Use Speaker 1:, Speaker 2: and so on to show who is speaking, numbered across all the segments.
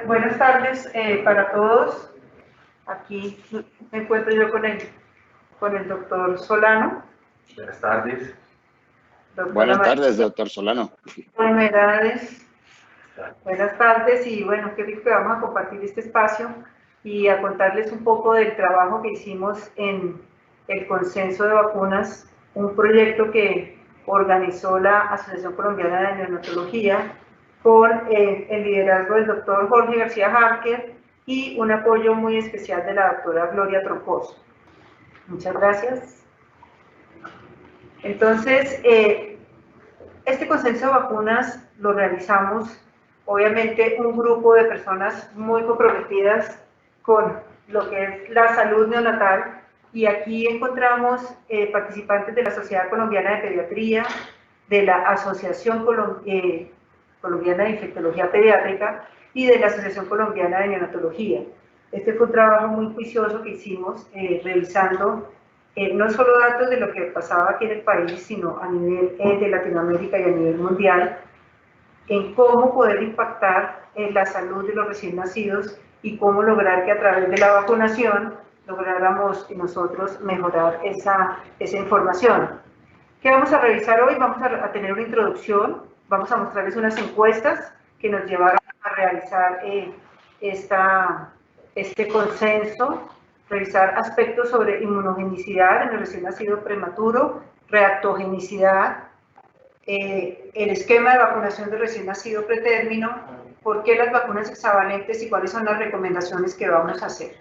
Speaker 1: Buenas tardes para todos. Aquí me encuentro yo con el doctor Solano.
Speaker 2: Buenas tardes.
Speaker 3: Buenas tardes, doctor Solano.
Speaker 1: Enfermedades. Buenas tardes y bueno, qué rico que vamos a compartir este espacio y a contarles un poco del trabajo que hicimos en el Consenso de Vacunas, un proyecto que organizó la Asociación Colombiana de Neonatología con el liderazgo del doctor Jorge García Harker y un apoyo muy especial de la doctora Gloria Troncoso. Muchas gracias. Entonces, este consenso de vacunas lo realizamos, obviamente, un grupo de personas muy comprometidas con lo que es la salud neonatal, y aquí encontramos participantes de la Sociedad Colombiana de Pediatría, de la Asociación Colombiana de Infectología Pediátrica y de la Asociación Colombiana de Neonatología. Este fue un trabajo muy juicioso que hicimos revisando no solo datos de lo que pasaba aquí en el país, sino a nivel de Latinoamérica y a nivel mundial, en cómo poder impactar en la salud de los recién nacidos y cómo lograr que a través de la vacunación lográramos nosotros mejorar esa información. ¿Qué vamos a revisar hoy? Vamos a tener una introducción, vamos a mostrarles unas encuestas que nos llevaron a realizar este consenso, revisar aspectos sobre inmunogenicidad en el recién nacido prematuro, reactogenicidad, el esquema de vacunación del recién nacido pretérmino, por qué las vacunas hexavalentes y cuáles son las recomendaciones que vamos a hacer.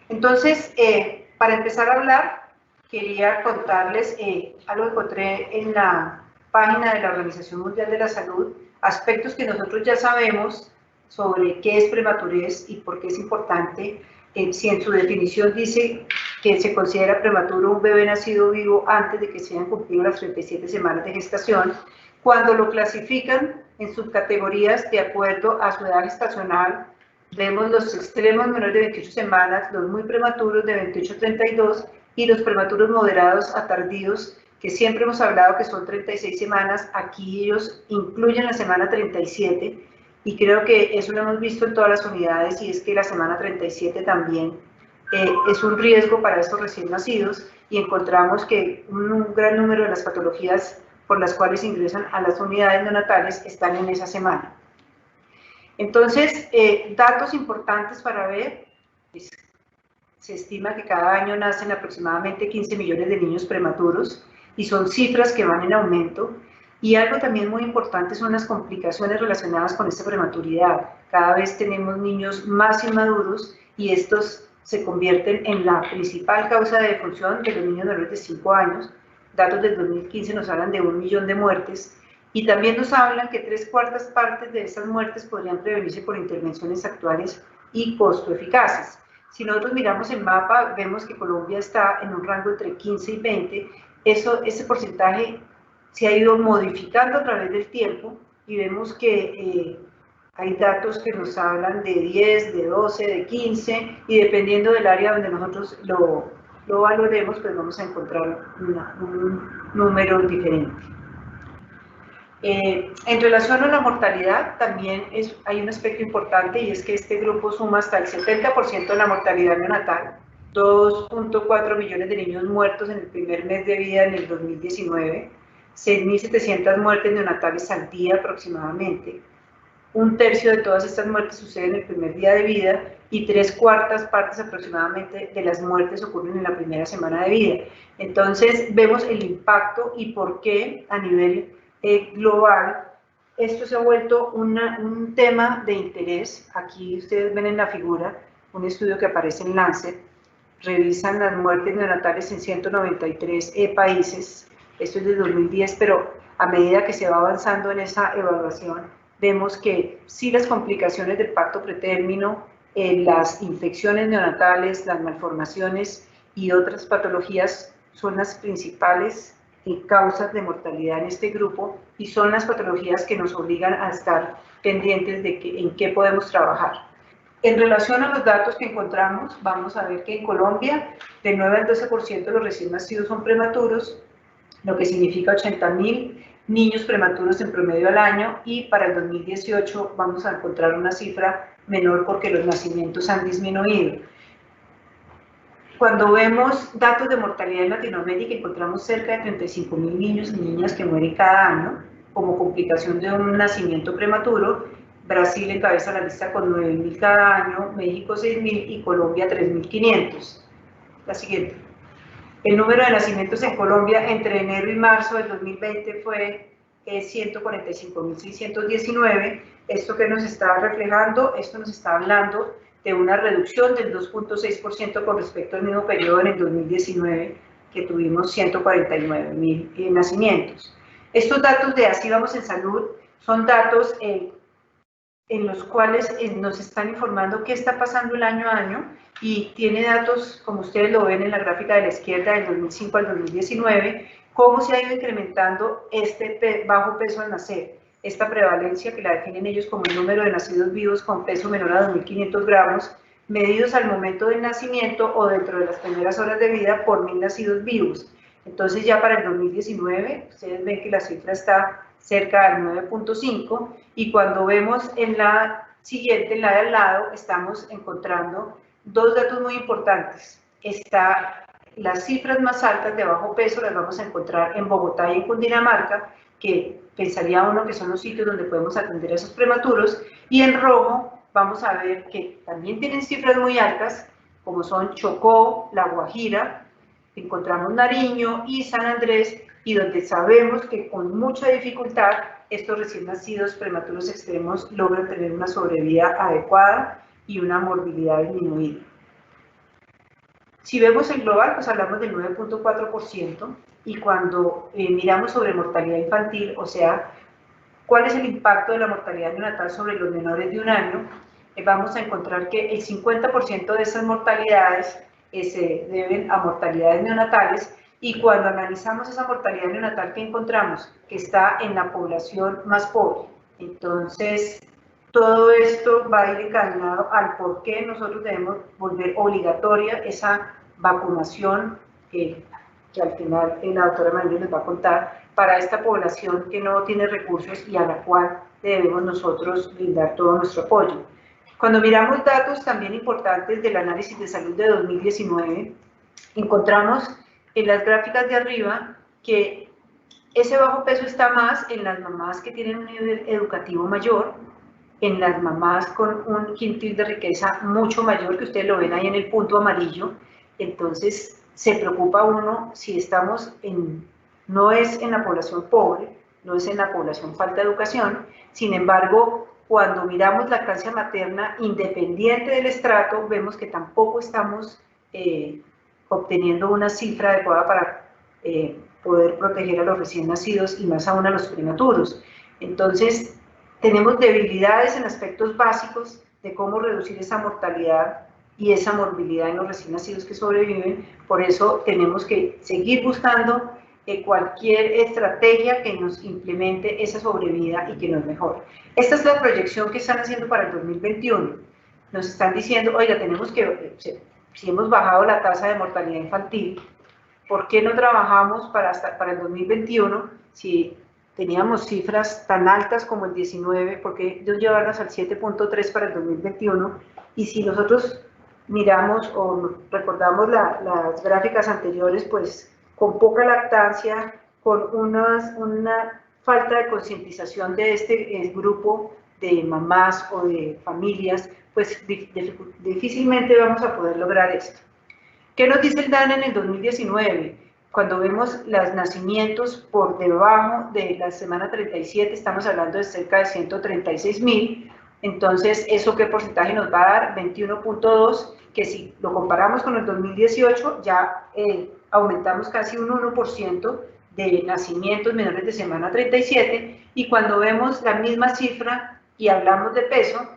Speaker 1: Entonces, para empezar a hablar, quería contarles algo que encontré en la página de la Organización Mundial de la Salud, aspectos que nosotros ya sabemos sobre qué es prematurez y por qué es importante. Si en su definición dice que se considera prematuro un bebé nacido vivo antes de que se hayan cumplido las 37 semanas de gestación, cuando lo clasifican en subcategorías de acuerdo a su edad gestacional, vemos los extremos menores de 28 semanas, los muy prematuros de 28 a 32 y los prematuros moderados a tardíos, que siempre hemos hablado que son 36 semanas, aquí ellos incluyen la semana 37, y creo que eso lo hemos visto en todas las unidades, y es que la semana 37 también es un riesgo para estos recién nacidos, y encontramos que un gran número de las patologías por las cuales ingresan a las unidades neonatales están en esa semana. Entonces, datos importantes para ver, pues, se estima que cada año nacen aproximadamente 15 millones de niños prematuros, y son cifras que van en aumento. Y algo también muy importante son las complicaciones relacionadas con esta prematuridad. Cada vez tenemos niños más inmaduros y estos se convierten en la principal causa de defunción de los niños menores de 5 años. Datos del 2015 nos hablan de 1 millón de muertes, y también nos hablan que 3/4 partes de esas muertes podrían prevenirse por intervenciones actuales y costo eficaces. Si nosotros miramos el mapa, vemos que Colombia está en un rango entre 15 y 20, ese porcentaje se ha ido modificando a través del tiempo, y vemos que hay datos que nos hablan de 10, de 12, de 15, y dependiendo del área donde nosotros lo valoremos, pues vamos a encontrar un número diferente. En relación a la mortalidad, también hay un aspecto importante, y es que este grupo suma hasta el 70% de la mortalidad neonatal, 2.4 millones de niños muertos en el primer mes de vida en el 2019, 6.700 muertes neonatales al día aproximadamente. Un tercio de todas estas muertes suceden en el primer día de vida, y 3/4 partes aproximadamente de las muertes ocurren en la primera semana de vida. Entonces vemos el impacto y por qué a nivel global esto se ha vuelto un tema de interés. Aquí ustedes ven en la figura un estudio que aparece en Lancet, revisan las muertes neonatales en 193 países, esto es de 2010, pero a medida que se va avanzando en esa evaluación, vemos que sí, las complicaciones del parto pretérmino, las infecciones neonatales, las malformaciones y otras patologías son las principales causas de mortalidad en este grupo, y son las patologías que nos obligan a estar pendientes de en qué podemos trabajar. En relación a los datos que encontramos, vamos a ver que en Colombia de 9 al 12% de los recién nacidos son prematuros, lo que significa 80.000 niños prematuros en promedio al año, y para el 2018 vamos a encontrar una cifra menor porque los nacimientos han disminuido. Cuando vemos datos de mortalidad en Latinoamérica, encontramos cerca de 35.000 niños y niñas que mueren cada año como complicación de un nacimiento prematuro. Brasil encabeza la lista con 9.000 cada año, México 6.000 y Colombia 3.500. La siguiente. El número de nacimientos en Colombia entre enero y marzo del 2020 fue 145.619. ¿Esto qué nos está reflejando? Esto nos está hablando de una reducción del 2.6% con respecto al mismo periodo en el 2019, que tuvimos 149.000 nacimientos. Estos datos de Así Vamos en Salud son datos en los cuales nos están informando qué está pasando el año a año, y tiene datos, como ustedes lo ven en la gráfica de la izquierda, del 2005 al 2019, cómo se ha ido incrementando este bajo peso al nacer, esta prevalencia que la definen ellos como el número de nacidos vivos con peso menor a 2.500 gramos, medidos al momento del nacimiento o dentro de las primeras horas de vida por 1.000 nacidos vivos. Entonces ya para el 2019, ustedes ven que la cifra está cerca del 9.5, y cuando vemos en la siguiente, en la de al lado, estamos encontrando dos datos muy importantes. Las cifras más altas de bajo peso las vamos a encontrar en Bogotá y en Cundinamarca, que pensaría uno que son los sitios donde podemos atender a esos prematuros, y en rojo vamos a ver que también tienen cifras muy altas, como son Chocó, La Guajira, encontramos Nariño y San Andrés, y donde sabemos que con mucha dificultad estos recién nacidos prematuros extremos logran tener una sobrevida adecuada y una morbilidad disminuida. Si vemos el global, pues hablamos del 9.4%, y cuando miramos sobre mortalidad infantil, o sea, cuál es el impacto de la mortalidad neonatal sobre los menores de un año, vamos a encontrar que el 50% de esas mortalidades se deben a mortalidades neonatales, y cuando analizamos esa mortalidad neonatal, ¿qué encontramos? Que está en la población más pobre. Entonces, todo esto va a ir encaminado al por qué nosotros debemos volver obligatoria esa vacunación, que al final la doctora María nos va a contar, para esta población que no tiene recursos y a la cual debemos nosotros brindar todo nuestro apoyo. Cuando miramos datos también importantes del análisis de salud de 2019, encontramos en las gráficas de arriba que ese bajo peso está más en las mamás que tienen un nivel educativo mayor, en las mamás con un quintil de riqueza mucho mayor, que ustedes lo ven ahí en el punto amarillo. Entonces se preocupa uno si estamos no es en la población pobre, no es en la población falta de educación. Sin embargo, cuando miramos lactancia materna, independiente del estrato, vemos que tampoco estamos obteniendo una cifra adecuada para poder proteger a los recién nacidos y más aún a los prematuros. Entonces, tenemos debilidades en aspectos básicos de cómo reducir esa mortalidad y esa morbilidad en los recién nacidos que sobreviven. Por eso tenemos que seguir buscando cualquier estrategia que nos implemente esa sobrevida y que nos mejore. Esta es la proyección que están haciendo para el 2021. Nos están diciendo, oiga, tenemos que, si hemos bajado la tasa de mortalidad infantil, ¿por qué no trabajamos para el 2021 si teníamos cifras tan altas como el 19, porque ellos llevarlas al 7.3 para el 2021? Y si nosotros miramos o recordamos las gráficas anteriores, pues con poca lactancia, con una falta de concientización de este grupo de mamás o de familias, pues difícilmente vamos a poder lograr esto. ¿Qué nos dice el DANE en el 2019? Cuando vemos los nacimientos por debajo de la semana 37, estamos hablando de cerca de 136.000. Entonces, ¿eso qué porcentaje nos va a dar? 21.2, que si lo comparamos con el 2018, ya aumentamos casi un 1% de nacimientos menores de semana 37, y cuando vemos la misma cifra y hablamos de peso,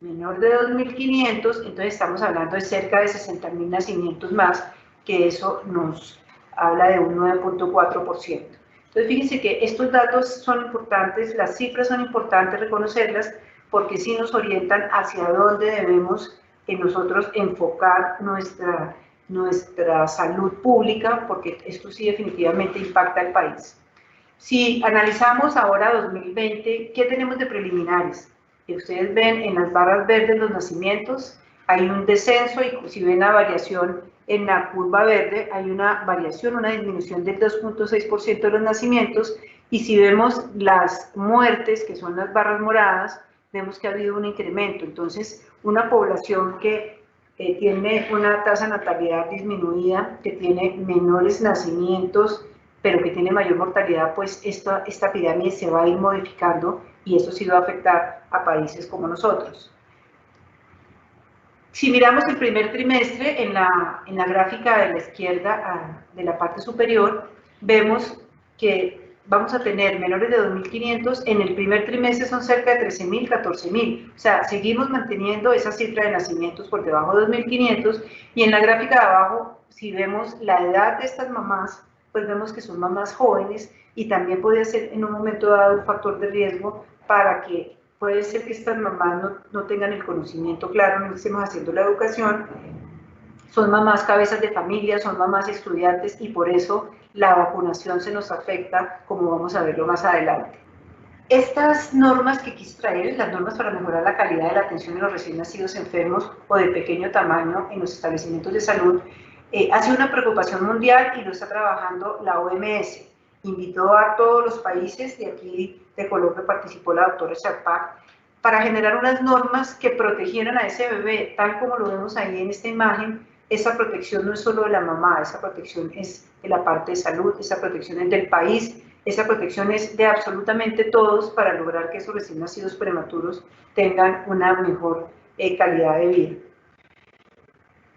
Speaker 1: menor de 2.500, entonces estamos hablando de cerca de 60.000 nacimientos más, que eso nos habla de un 9.4%. Entonces fíjense que estos datos son importantes, las cifras son importantes reconocerlas, porque sí nos orientan hacia dónde debemos nosotros enfocar nuestra salud pública, porque esto sí definitivamente impacta al país. Si analizamos ahora 2020, ¿qué tenemos de preliminares? Que ustedes ven en las barras verdes los nacimientos, hay un descenso y si ven la variación en la curva verde, hay una variación, una disminución del 2.6% de los nacimientos, y si vemos las muertes, que son las barras moradas, vemos que ha habido un incremento. Entonces, una población que tiene una tasa de natalidad disminuida, que tiene menores nacimientos, pero que tiene mayor mortalidad, pues esta pirámide se va a ir modificando y eso sí va a afectar a países como nosotros. Si miramos el primer trimestre, en la gráfica de la izquierda, de la parte superior, vemos que vamos a tener menores de 2.500, en el primer trimestre son cerca de 13.000, 14.000, o sea, seguimos manteniendo esa cifra de nacimientos por debajo de 2.500, y en la gráfica de abajo, si vemos la edad de estas mamás, pues vemos que son mamás jóvenes, y también puede ser en un momento dado un factor de riesgo para que puede ser que estas mamás no tengan el conocimiento claro, no estemos haciendo la educación, son mamás cabezas de familia, son mamás estudiantes y por eso la vacunación se nos afecta, como vamos a verlo más adelante. Estas normas que quise traer, las normas para mejorar la calidad de la atención de los recién nacidos enfermos o de pequeño tamaño en los establecimientos de salud, ha sido una preocupación mundial y lo está trabajando la OMS. Invitó a todos los países, de aquí de Colombia participó la doctora Sharpak, para generar unas normas que protegieran a ese bebé, tal como lo vemos ahí en esta imagen. Esa protección no es solo de la mamá, esa protección es de la parte de salud, esa protección es del país, esa protección es de absolutamente todos para lograr que esos recién nacidos prematuros tengan una mejor calidad de vida.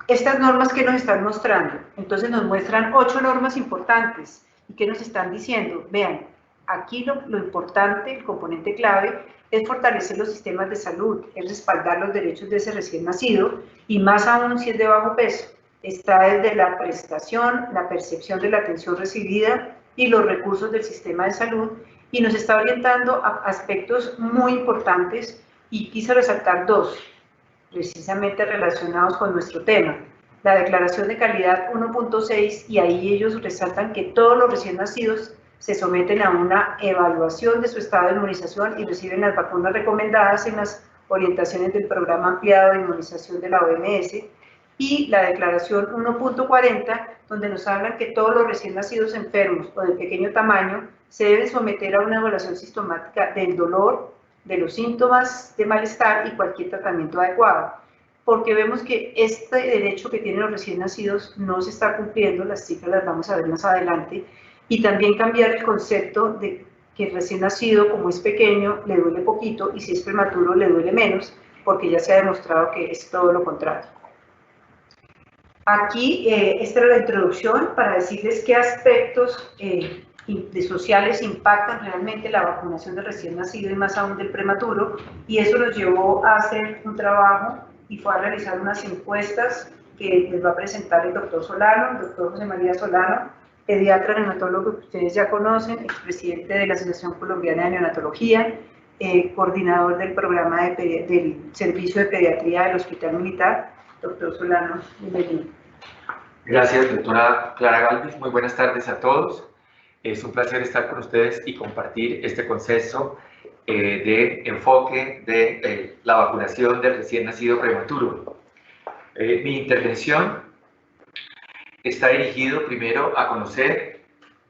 Speaker 1: Estas normas que nos están mostrando, entonces nos muestran 8 normas importantes y que nos están diciendo, vean, aquí lo importante, el componente clave es fortalecer los sistemas de salud, es respaldar los derechos de ese recién nacido y más aún si es de bajo peso. Está desde la prestación, la percepción de la atención recibida y los recursos del sistema de salud y nos está orientando a aspectos muy importantes y quise resaltar 2 precisamente relacionados con nuestro tema. La declaración de calidad 1.6 y ahí ellos resaltan que todos los recién nacidos se someten a una evaluación de su estado de inmunización y reciben las vacunas recomendadas en las orientaciones del programa ampliado de inmunización de la OMS, y la declaración 1.40, donde nos hablan que todos los recién nacidos enfermos o de pequeño tamaño se deben someter a una evaluación sistemática del dolor, de los síntomas de malestar y cualquier tratamiento adecuado, porque vemos que este derecho que tienen los recién nacidos no se está cumpliendo, las cifras las vamos a ver más adelante, y también cambiar el concepto de que el recién nacido, como es pequeño, le duele poquito, y si es prematuro, le duele menos, porque ya se ha demostrado que es todo lo contrario. Aquí, esta era la introducción para decirles qué aspectos de sociales impactan realmente la vacunación del recién nacido y más aún del prematuro, y eso nos llevó a hacer un trabajo y fue a realizar unas encuestas que les va a presentar el doctor Solano, el doctor José María Solano, pediatra neonatólogo que ustedes ya conocen, expresidente de la Asociación Colombiana de Neonatología, coordinador del programa del Servicio de Pediatría del Hospital Militar. Doctor Solano, bienvenido.
Speaker 2: Gracias, doctora Clara Galvis. Muy buenas tardes a todos. Es un placer estar con ustedes y compartir este concepto de enfoque de la vacunación del recién nacido prematuro. Mi intervención está dirigido primero a conocer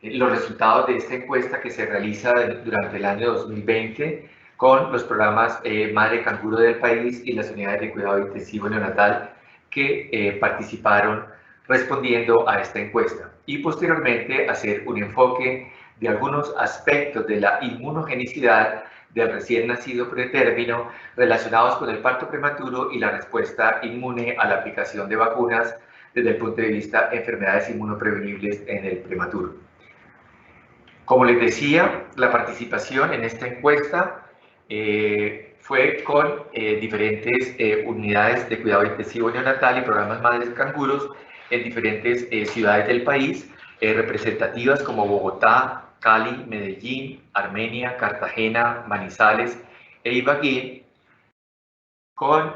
Speaker 2: los resultados de esta encuesta que se realiza durante el año 2020 con los programas Madre Canguro del país y las unidades de cuidado intensivo neonatal que participaron respondiendo a esta encuesta, y posteriormente hacer un enfoque de algunos aspectos de la inmunogenicidad del recién nacido pretérmino relacionados con el parto prematuro y la respuesta inmune a la aplicación de vacunas desde el punto de vista de enfermedades inmunoprevenibles en el prematuro. Como les decía, la participación en esta encuesta fue con diferentes unidades de cuidado intensivo neonatal y programas Madres Canguros en diferentes ciudades del país, representativas como Bogotá, Cali, Medellín, Armenia, Cartagena, Manizales e Ibagué, con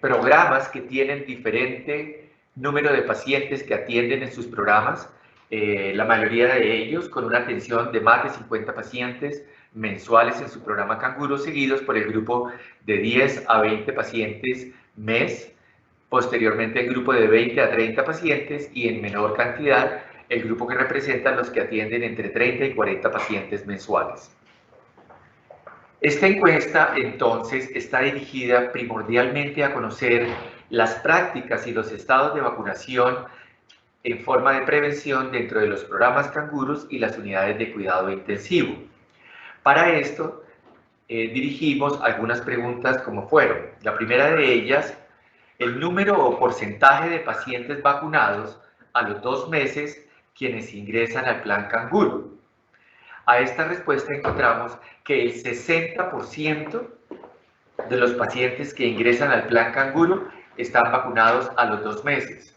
Speaker 2: programas que tienen diferente número de pacientes que atienden en sus programas la mayoría de ellos con una atención de más de 50 pacientes mensuales en su programa Canguro, seguidos por el grupo de 10 a 20 pacientes mes, posteriormente el grupo de 20 a 30 pacientes y en menor cantidad el grupo que representa los que atienden entre 30 y 40 pacientes mensuales. Esta encuesta, entonces, está dirigida primordialmente a conocer las prácticas y los estados de vacunación en forma de prevención dentro de los programas canguros y las unidades de cuidado intensivo. Para esto, dirigimos algunas preguntas como fueron. La primera de ellas, el número o porcentaje de pacientes vacunados a los 2 meses quienes ingresan al plan canguro. A esta respuesta encontramos que el 60% de los pacientes que ingresan al plan canguro están vacunados a los 2 meses.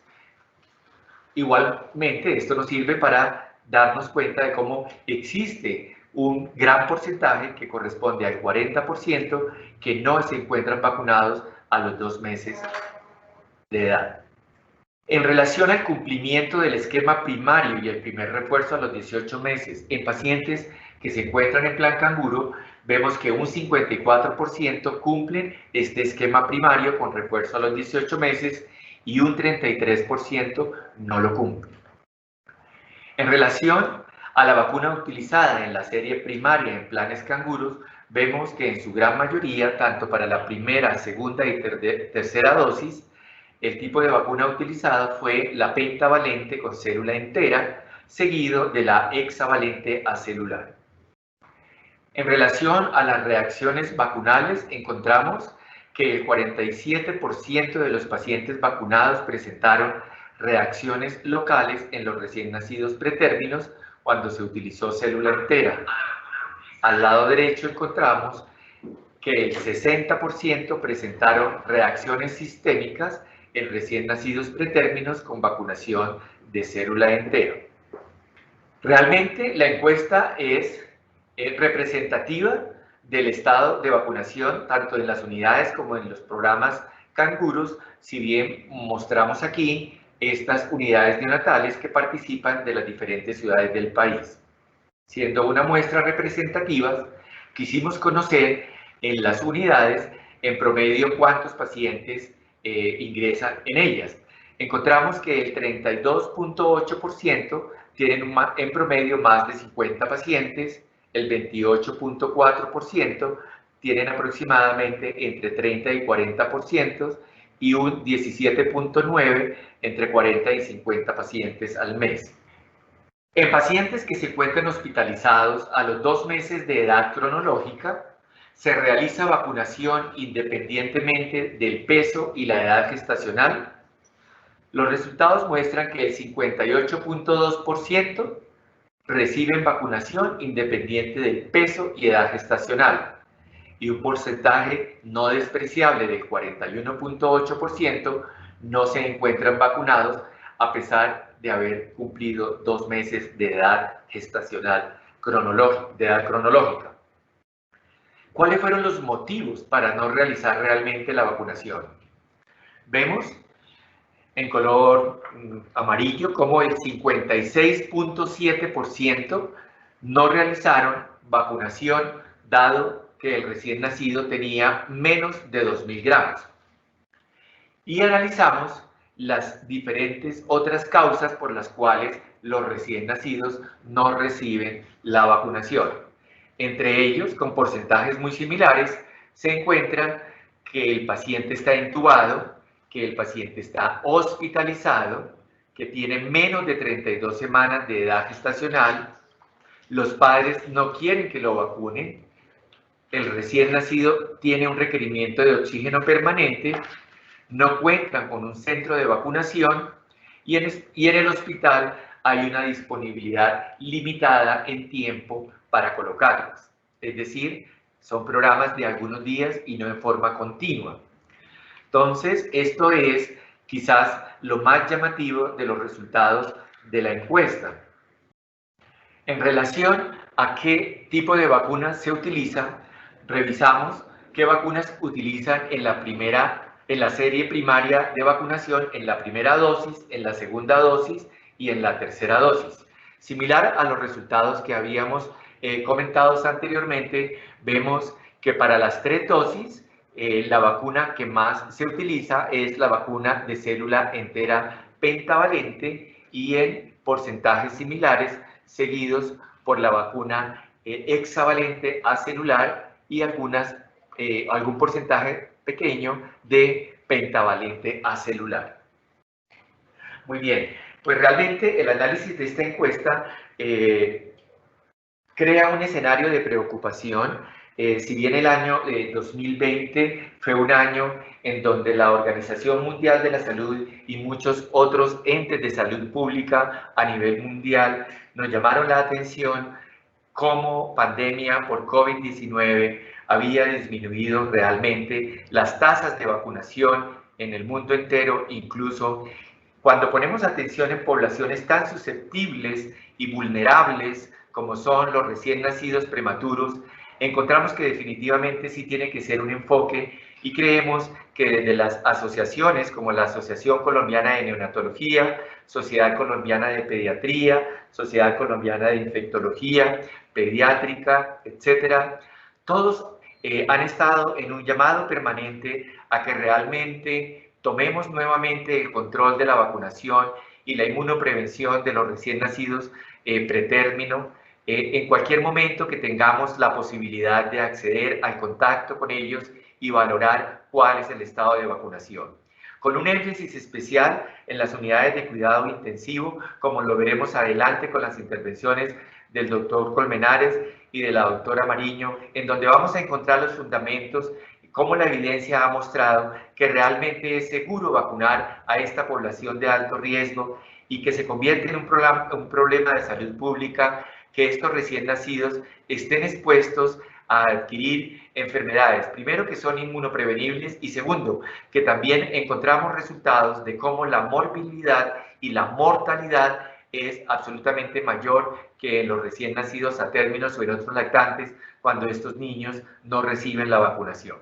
Speaker 2: Igualmente, esto nos sirve para darnos cuenta de cómo existe un gran porcentaje que corresponde al 40% que no se encuentran vacunados a los 2 meses de edad. En relación al cumplimiento del esquema primario y el primer refuerzo a los 18 meses en pacientes que se encuentran en plan canguro, vemos que un 54% cumplen este esquema primario con refuerzo a los 18 meses y un 33% no lo cumplen. En relación a la vacuna utilizada en la serie primaria en planes canguros, vemos que en su gran mayoría, tanto para la primera, segunda y tercera dosis, el tipo de vacuna utilizada fue la pentavalente con célula entera, seguido de la hexavalente acelular. En relación a las reacciones vacunales, encontramos que el 47% de los pacientes vacunados presentaron reacciones locales en los recién nacidos pretérminos cuando se utilizó célula entera. Al lado derecho encontramos que el 60% presentaron reacciones sistémicas en recién nacidos pretérminos con vacunación de célula entera. Realmente la encuesta es representativa del estado de vacunación tanto en las unidades como en los programas canguros, si bien mostramos aquí estas unidades neonatales que participan de las diferentes ciudades del país. Siendo una muestra representativa, quisimos conocer en las unidades en promedio cuántos pacientes ingresan en ellas. Encontramos que el 32.8% tienen en promedio más de 50 pacientes, el 28.4% tienen aproximadamente entre 30 y 40% y un 17.9% entre 40 y 50 pacientes al mes. En pacientes que se encuentran hospitalizados a los 2 meses de edad cronológica, se realiza vacunación independientemente del peso y la edad gestacional. Los resultados muestran que el 58.2% reciben vacunación independiente del peso y edad gestacional y un porcentaje no despreciable del 41.8% no se encuentran vacunados a pesar de haber cumplido 2 meses de edad gestacional cronológica. ¿Cuáles fueron los motivos para no realizar realmente la vacunación? Vemos en color amarillo como el 56.7% no realizaron vacunación dado que el recién nacido tenía menos de 2.000 gramos. Y analizamos las diferentes otras causas por las cuales los recién nacidos no reciben la vacunación. Entre ellos, con porcentajes muy similares, se encuentran que el paciente está intubado, que el paciente está hospitalizado, que tiene menos de 32 semanas de edad gestacional, los padres no quieren que lo vacunen, el recién nacido tiene un requerimiento de oxígeno permanente, no cuentan con un centro de vacunación y en el hospital hay una disponibilidad limitada en tiempo para colocarlos. Es decir, son programas de algunos días y no en forma continua. Entonces, esto es quizás lo más llamativo de los resultados de la encuesta. En relación a qué tipo de vacunas se utilizan, revisamos qué vacunas utilizan en la serie primaria de vacunación, en la primera dosis, en la segunda dosis y en la tercera dosis. Similar a los resultados que habíamos comentado anteriormente, vemos que para las 3 dosis, la vacuna que más se utiliza es la vacuna de célula entera pentavalente y en porcentajes similares, seguidos por la vacuna hexavalente acelular y algún porcentaje pequeño de pentavalente acelular. Muy bien, pues realmente el análisis de esta encuesta crea un escenario de preocupación. Si bien el año 2020 fue un año en donde la Organización Mundial de la Salud y muchos otros entes de salud pública a nivel mundial nos llamaron la atención cómo pandemia por COVID-19 había disminuido realmente las tasas de vacunación en el mundo entero, incluso cuando ponemos atención en poblaciones tan susceptibles y vulnerables como son los recién nacidos prematuros, encontramos que definitivamente sí tiene que ser un enfoque y creemos que desde las asociaciones como la Asociación Colombiana de Neonatología, Sociedad Colombiana de Pediatría, Sociedad Colombiana de Infectología, Pediátrica, etcétera, todos han estado en un llamado permanente a que realmente tomemos nuevamente el control de la vacunación y la inmunoprevención de los recién nacidos pretérmino, en cualquier momento que tengamos la posibilidad de acceder al contacto con ellos y valorar cuál es el estado de vacunación. Con un énfasis especial en las unidades de cuidado intensivo, como lo veremos adelante con las intervenciones del doctor Colmenares y de la doctora Mariño, en donde vamos a encontrar los fundamentos, cómo la evidencia ha mostrado que realmente es seguro vacunar a esta población de alto riesgo y que se convierte en un problema de salud pública que estos recién nacidos estén expuestos a adquirir enfermedades, primero que son inmunoprevenibles y segundo, que también encontramos resultados de cómo la morbilidad y la mortalidad es absolutamente mayor que en los recién nacidos a términos o en otros lactantes cuando estos niños no reciben la vacunación.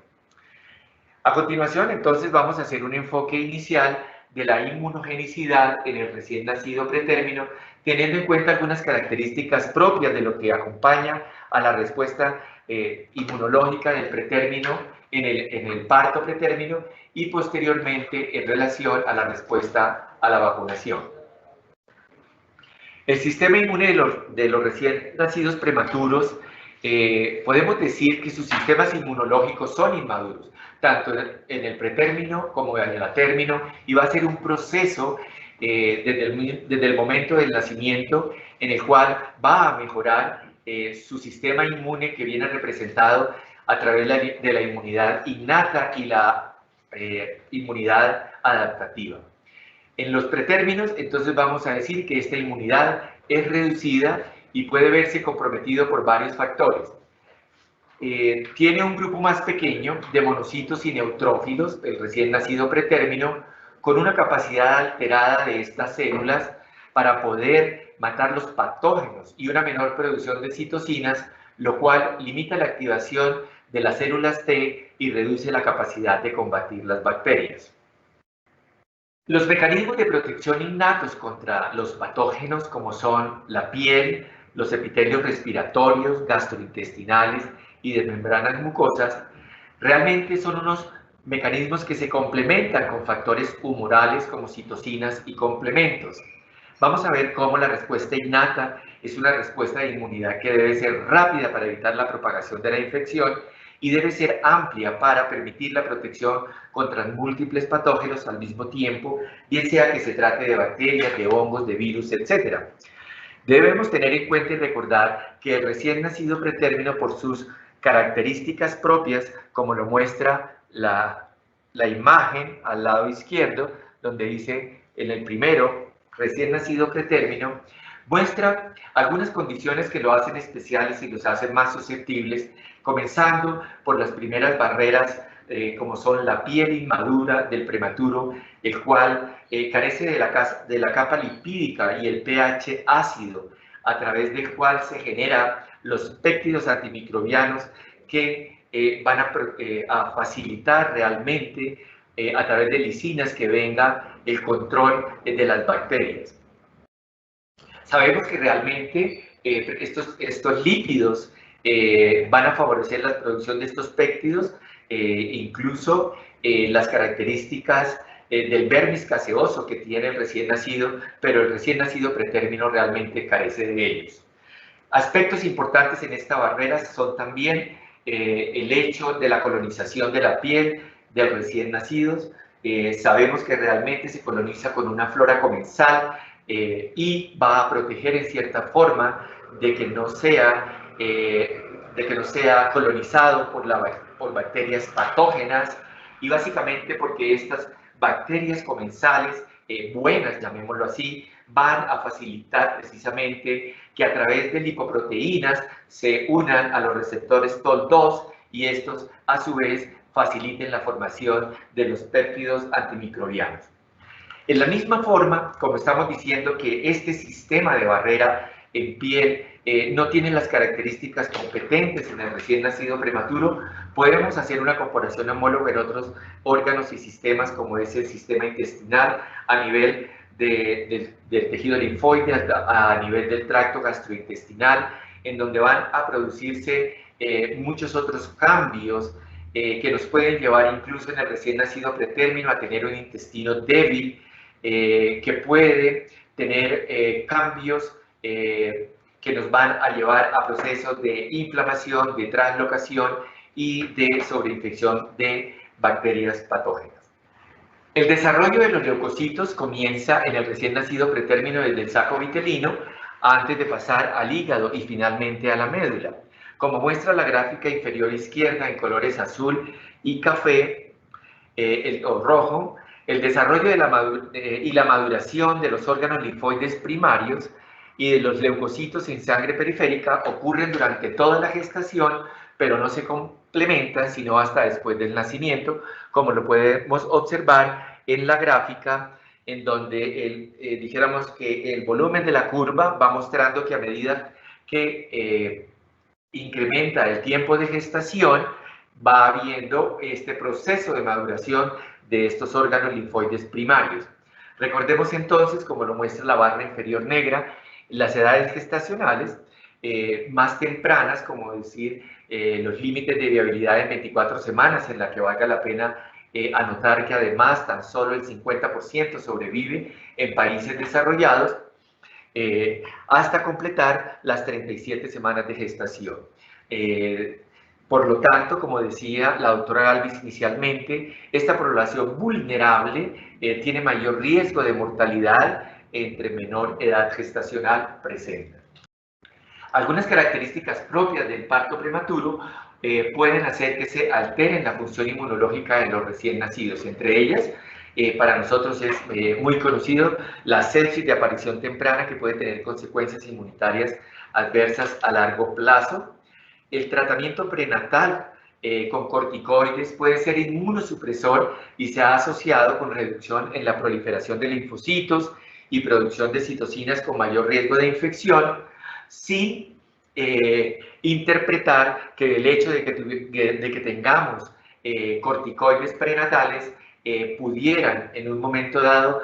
Speaker 2: A continuación, entonces, vamos a hacer un enfoque inicial de la inmunogenicidad en el recién nacido pretérmino, teniendo en cuenta algunas características propias de lo que acompaña a la respuesta inmunológica del pretérmino en el parto pretérmino y posteriormente en relación a la respuesta a la vacunación. El sistema inmune de los recién nacidos prematuros, podemos decir que sus sistemas inmunológicos son inmaduros, tanto en el pretérmino como en el atérmino, y va a ser un proceso desde el momento del nacimiento en el cual va a mejorar su sistema inmune que viene representado a través de la inmunidad innata y la inmunidad adaptativa. En los pretérminos, entonces vamos a decir que esta inmunidad es reducida y puede verse comprometido por varios factores. Tiene un grupo más pequeño de monocitos y neutrófilos, el recién nacido pretérmino, con una capacidad alterada de estas células para poder matar los patógenos y una menor producción de citocinas, lo cual limita la activación de las células T y reduce la capacidad de combatir las bacterias. Los mecanismos de protección innatos contra los patógenos, como son la piel, los epitelios respiratorios, gastrointestinales y de membranas mucosas, realmente son unos mecanismos que se complementan con factores humorales como citocinas y complementos. Vamos a ver cómo la respuesta innata es una respuesta de inmunidad que debe ser rápida para evitar la propagación de la infección y debe ser amplia para permitir la protección contra múltiples patógenos al mismo tiempo, bien sea que se trate de bacterias, de hongos, de virus, etc. Debemos tener en cuenta y recordar que el recién nacido pretérmino, por sus características propias, como lo muestra la imagen al lado izquierdo, donde dice en el primero, recién nacido pretérmino, muestra algunas condiciones que lo hacen especiales y los hacen más susceptibles, comenzando por las primeras barreras, como son la piel inmadura del prematuro, el cual carece de la capa lipídica y el pH ácido, a través del cual se generan los péptidos antimicrobianos que van a facilitar realmente a través de lisinas que venga el control de las bacterias. Sabemos que realmente estos lípidos van a favorecer la producción de estos péptidos, incluso las características del vermis caseoso que tiene el recién nacido, pero el recién nacido pretérmino realmente carece de ellos. Aspectos importantes en esta barrera son también el hecho de la colonización de la piel de recién nacidos. Sabemos que realmente se coloniza con una flora comensal y va a proteger en cierta forma de que no sea colonizado por bacterias patógenas, y básicamente porque estas bacterias comensales buenas, llamémoslo así, van a facilitar precisamente que a través de lipoproteínas se unan a los receptores TOL2 y estos a su vez faciliten la formación de los péptidos antimicrobianos. En la misma forma, como estamos diciendo que este sistema de barrera en piel no tiene las características competentes en el recién nacido prematuro, podemos hacer una comparación homóloga en otros órganos y sistemas, como es el sistema intestinal a nivel del tejido linfoide, a nivel del tracto gastrointestinal, en donde van a producirse muchos otros cambios que nos pueden llevar incluso en el recién nacido pretérmino a tener un intestino débil, que puede tener cambios que nos van a llevar a procesos de inflamación, de translocación y de sobreinfección de bacterias patógenas. El desarrollo de los leucocitos comienza en el recién nacido pretérmino desde el saco vitelino antes de pasar al hígado y finalmente a la médula. Como muestra la gráfica inferior izquierda en colores azul y café o rojo, el desarrollo y la maduración de los órganos linfoides primarios y de los leucocitos en sangre periférica ocurren durante toda la gestación, pero no se complementan sino hasta después del nacimiento, como lo podemos observar en la gráfica, en donde dijéramos que el volumen de la curva va mostrando que a medida que incrementa el tiempo de gestación, va habiendo este proceso de maduración de estos órganos linfoides primarios. Recordemos entonces, como lo muestra la barra inferior negra, las edades gestacionales más tempranas, como decir, los límites de viabilidad en 24 semanas, en la que valga la pena anotar que además tan solo el 50% sobrevive en países desarrollados, hasta completar las 37 semanas de gestación. Por lo tanto, como decía la doctora Galvis inicialmente, esta población vulnerable tiene mayor riesgo de mortalidad entre menor edad gestacional presenta. Algunas características propias del parto prematuro pueden hacer que se alteren la función inmunológica de los recién nacidos. Entre ellas, para nosotros es muy conocido la sepsis de aparición temprana, que puede tener consecuencias inmunitarias adversas a largo plazo. El tratamiento prenatal con corticoides puede ser inmunosupresor y se ha asociado con reducción en la proliferación de linfocitos y producción de citocinas con mayor riesgo de infección, sin interpretar que el hecho de que tengamos corticoides prenatales pudieran en un momento dado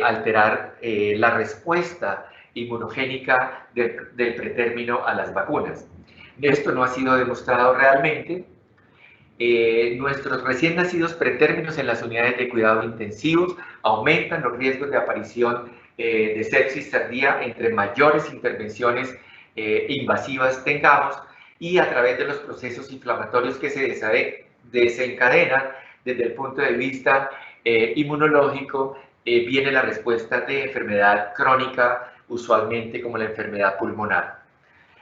Speaker 2: alterar la respuesta inmunogénica del pretérmino a las vacunas. Esto no ha sido demostrado realmente. Nuestros recién nacidos pretérminos en las unidades de cuidado intensivos aumentan los riesgos de aparición de sepsis tardía entre mayores intervenciones invasivas tengamos, y a través de los procesos inflamatorios que se desencadenan desde el punto de vista inmunológico, viene la respuesta de enfermedad crónica, usualmente como la enfermedad pulmonar.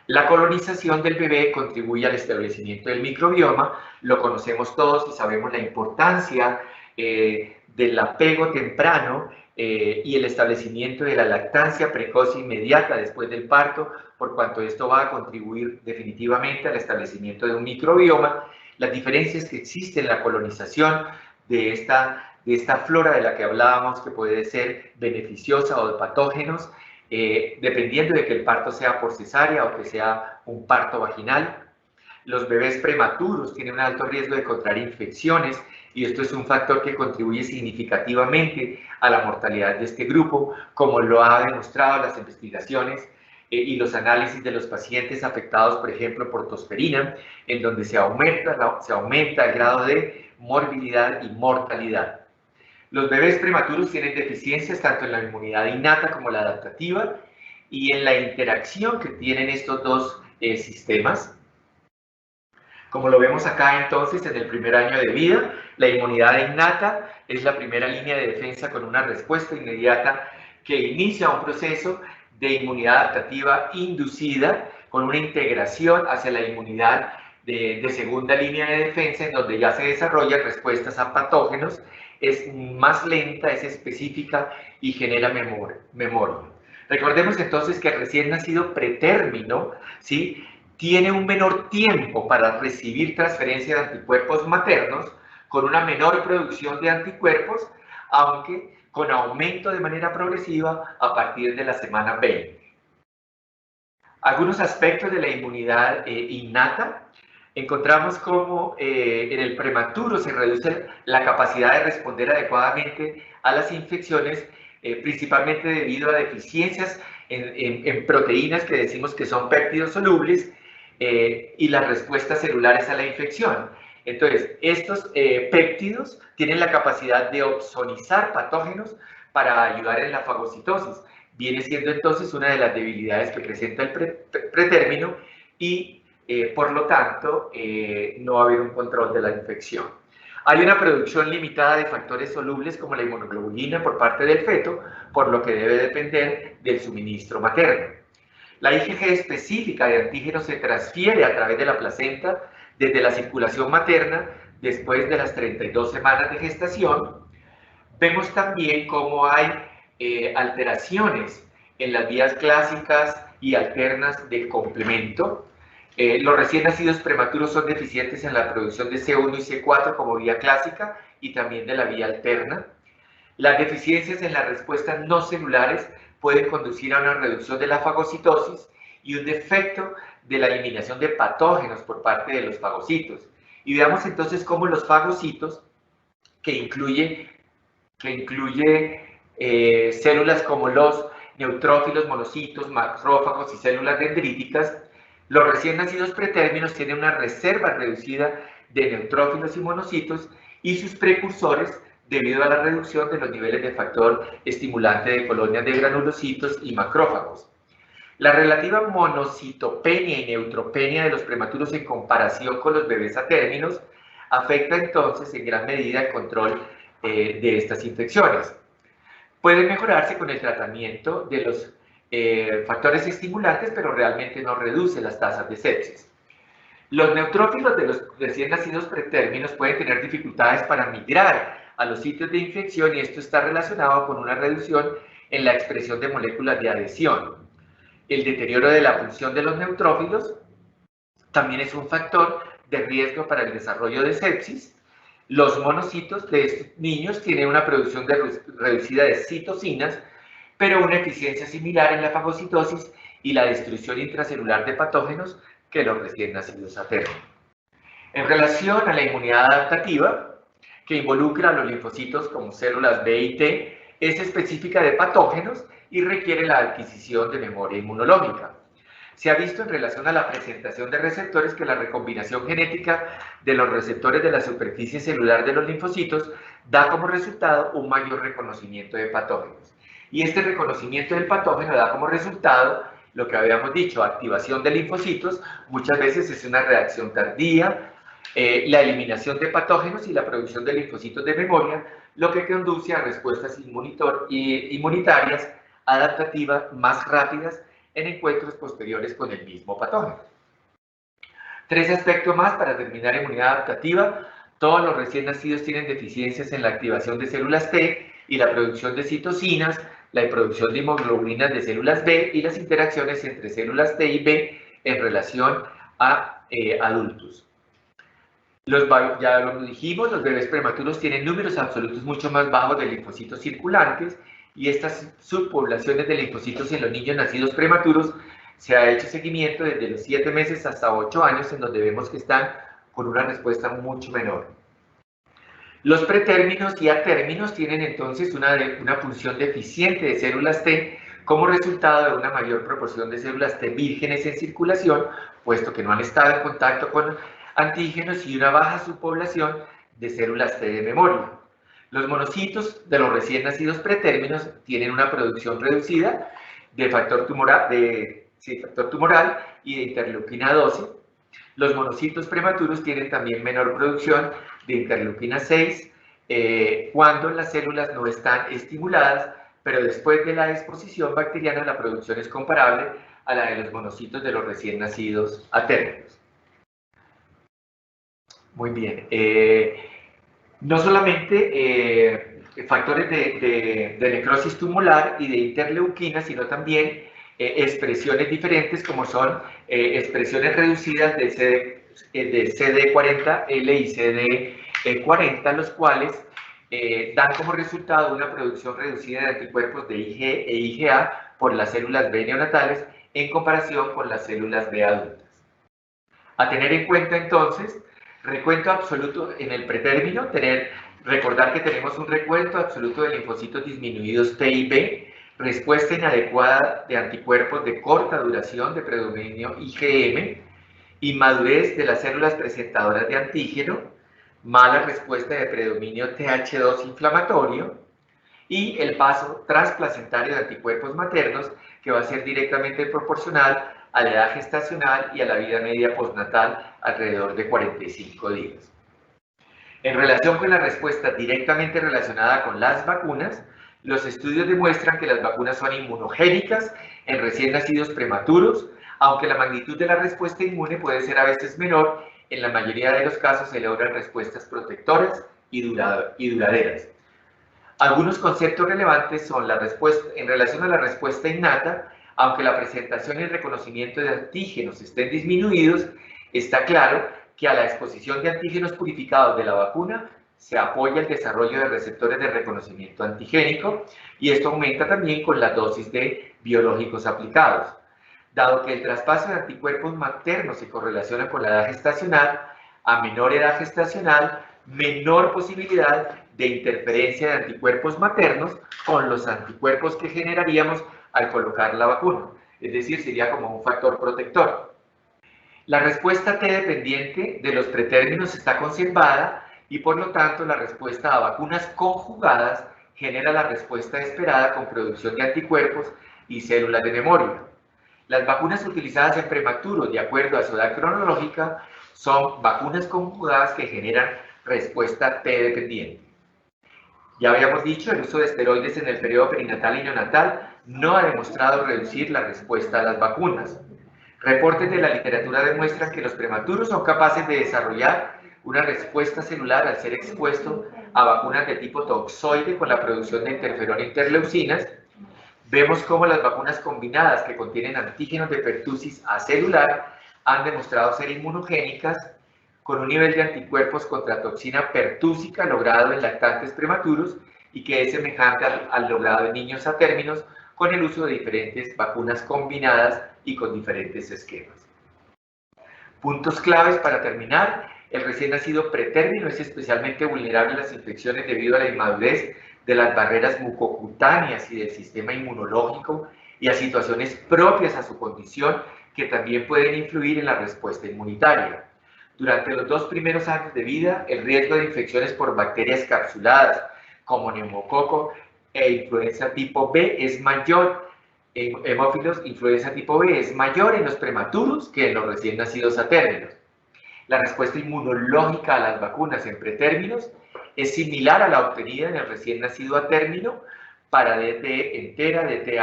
Speaker 2: La colonización del bebé contribuye al establecimiento del microbioma, lo conocemos todos y sabemos la importancia del apego temprano y el establecimiento de la lactancia precoz e inmediata después del parto, por cuanto esto va a contribuir definitivamente al establecimiento de un microbioma. Las diferencias que existen en la colonización de esta flora de la que hablábamos, que puede ser beneficiosa o de patógenos, dependiendo de que el parto sea por cesárea o que sea un parto vaginal. Los bebés prematuros tienen un alto riesgo de contraer infecciones y esto es un factor que contribuye significativamente a la mortalidad de este grupo, como lo han demostrado las investigaciones y los análisis de los pacientes afectados, por ejemplo, por tosferina, en donde se aumenta el grado de morbilidad y mortalidad. Los bebés prematuros tienen deficiencias tanto en la inmunidad innata como la adaptativa y en la interacción que tienen estos dos sistemas. Como lo vemos acá entonces en el primer año de vida, la inmunidad innata es la primera línea de defensa con una respuesta inmediata que inicia un proceso de inmunidad adaptativa inducida con una integración hacia la inmunidad de segunda línea de defensa, en donde ya se desarrollan respuestas a patógenos, es más lenta, es específica y genera memoria. Recordemos entonces que el recién nacido pretérmino, ¿sí?, tiene un menor tiempo para recibir transferencia de anticuerpos maternos, con una menor producción de anticuerpos, aunque con aumento de manera progresiva a partir de la semana 20. Algunos aspectos de la inmunidad innata. Encontramos cómo en el prematuro se reduce la capacidad de responder adecuadamente a las infecciones, principalmente debido a deficiencias en proteínas que decimos que son péptidos solubles y las respuestas celulares a la infección. Entonces, estos péptidos tienen la capacidad de opsonizar patógenos para ayudar en la fagocitosis. Viene siendo entonces una de las debilidades que presenta el pretérmino y por lo tanto, no va a haber un control de la infección. Hay una producción limitada de factores solubles como la inmunoglobulina por parte del feto, por lo que debe depender del suministro materno. La IgG específica de antígenos se transfiere a través de la placenta desde la circulación materna después de las 32 semanas de gestación. Vemos también cómo hay alteraciones en las vías clásicas y alternas del complemento. Los recién nacidos prematuros son deficientes en la producción de C1 y C4 como vía clásica y también de la vía alterna. Las deficiencias en las respuestas no celulares pueden conducir a una reducción de la fagocitosis y un defecto de la eliminación de patógenos por parte de los fagocitos. Y veamos entonces cómo los fagocitos, que incluye células como los neutrófilos, monocitos, macrófagos y células dendríticas, los recién nacidos pretérminos tienen una reserva reducida de neutrófilos y monocitos y sus precursores debido a la reducción de los niveles de factor estimulante de colonias de granulocitos y macrófagos. La relativa monocitopenia y neutropenia de los prematuros en comparación con los bebés a términos afecta entonces en gran medida el control de estas infecciones. Puede mejorarse con el tratamiento de los factores estimulantes, pero realmente no reduce las tasas de sepsis. Los neutrófilos de los recién nacidos pretérminos pueden tener dificultades para migrar a los sitios de infección y esto está relacionado con una reducción en la expresión de moléculas de adhesión. El deterioro de la función de los neutrófilos también es un factor de riesgo para el desarrollo de sepsis. Los monocitos de estos niños tienen una producción reducida de citocinas, pero una eficiencia similar en la fagocitosis y la destrucción intracelular de patógenos que los recién nacidos a término. En relación a la inmunidad adaptativa, que involucra a los linfocitos como células B y T, es específica de patógenos y requiere la adquisición de memoria inmunológica. Se ha visto en relación a la presentación de receptores que la recombinación genética de los receptores de la superficie celular de los linfocitos da como resultado un mayor reconocimiento de patógenos. Y este reconocimiento del patógeno da como resultado lo que habíamos dicho, activación de linfocitos, muchas veces es una reacción tardía, la eliminación de patógenos y la producción de linfocitos de memoria, lo que conduce a respuestas inmunitarias adaptativas más rápidas en encuentros posteriores con el mismo patógeno. 3 aspectos más para terminar inmunidad adaptativa. Todos los recién nacidos tienen deficiencias en la activación de células T y la producción de citocinas, la producción de inmunoglobulinas de células B y las interacciones entre células T y B en relación a adultos. Ya lo dijimos, los bebés prematuros tienen números absolutos mucho más bajos de linfocitos circulantes y estas subpoblaciones de linfocitos en los niños nacidos prematuros se ha hecho seguimiento desde los 7 meses hasta 8 años, en donde vemos que están con una respuesta mucho menor. Los pretérminos y atérminos tienen entonces una función deficiente de células T como resultado de una mayor proporción de células T vírgenes en circulación, puesto que no han estado en contacto con antígenos, y una baja subpoblación de células T de memoria. Los monocitos de los recién nacidos pretérminos tienen una producción reducida de factor tumoral y de interleuquina 12. Los monocitos prematuros tienen también menor producción de interleuquina 6 cuando las células no están estimuladas, pero después de la exposición bacteriana la producción es comparable a la de los monocitos de los recién nacidos atérmicos. Muy bien. No solamente factores de necrosis tumoral y de interleuquina, sino también expresiones diferentes como son expresiones reducidas de CD40L y CD40, los cuales dan como resultado una producción reducida de anticuerpos de Ig e IgA por las células B neonatales en comparación con las células B adultas. A tener en cuenta entonces, recuento absoluto en el pretérmino, recordar que tenemos un recuento absoluto de linfocitos disminuidos T y B, respuesta inadecuada de anticuerpos de corta duración de predominio IgM, inmadurez de las células presentadoras de antígeno, mala respuesta de predominio TH2 inflamatorio y el paso transplacentario de anticuerpos maternos, que va a ser directamente proporcional a la edad gestacional y a la vida media postnatal, alrededor de 45 días. En relación con la respuesta directamente relacionada con las vacunas, los estudios demuestran que las vacunas son inmunogénicas en recién nacidos prematuros, aunque la magnitud de la respuesta inmune puede ser a veces menor. En la mayoría de los casos se logran respuestas protectoras y duraderas. Algunos conceptos relevantes son la respuesta en relación a la respuesta innata. Aunque la presentación y el reconocimiento de antígenos estén disminuidos, está claro que a la exposición de antígenos purificados de la vacuna se apoya el desarrollo de receptores de reconocimiento antigénico, y esto aumenta también con la dosis de biológicos aplicados. Dado que el traspaso de anticuerpos maternos se correlaciona con la edad gestacional, a menor edad gestacional, menor posibilidad de interferencia de anticuerpos maternos con los anticuerpos que generaríamos al colocar la vacuna, es decir, sería como un factor protector. La respuesta T dependiente de los pretérminos está conservada y por lo tanto la respuesta a vacunas conjugadas genera la respuesta esperada con producción de anticuerpos y células de memoria. Las vacunas utilizadas en prematuros, de acuerdo a su edad cronológica, son vacunas conjugadas que generan respuesta T dependiente. Ya habíamos dicho, el uso de esteroides en el periodo perinatal y neonatal no ha demostrado reducir la respuesta a las vacunas. Reportes de la literatura demuestran que los prematuros son capaces de desarrollar una respuesta celular al ser expuesto a vacunas de tipo toxoide con la producción de interferón e interleucinas. Vemos cómo las vacunas combinadas que contienen antígenos de pertusis acelular han demostrado ser inmunogénicas, con un nivel de anticuerpos contra toxina pertúsica logrado en lactantes prematuros y que es semejante al logrado en niños a términos, con el uso de diferentes vacunas combinadas y con diferentes esquemas. Puntos claves para terminar: el recién nacido pretérmino es especialmente vulnerable a las infecciones debido a la inmadurez de las barreras mucocutáneas y del sistema inmunológico y a situaciones propias a su condición que también pueden influir en la respuesta inmunitaria. Durante los 2 primeros años de vida, el riesgo de infecciones por bacterias capsuladas como neumococo e influenza tipo B es mayor. Hemófilos influenza tipo B es mayor en los prematuros que en los recién nacidos a términos. La respuesta inmunológica a las vacunas en pretérminos es similar a la obtenida en el recién nacido a término para DT entera, DT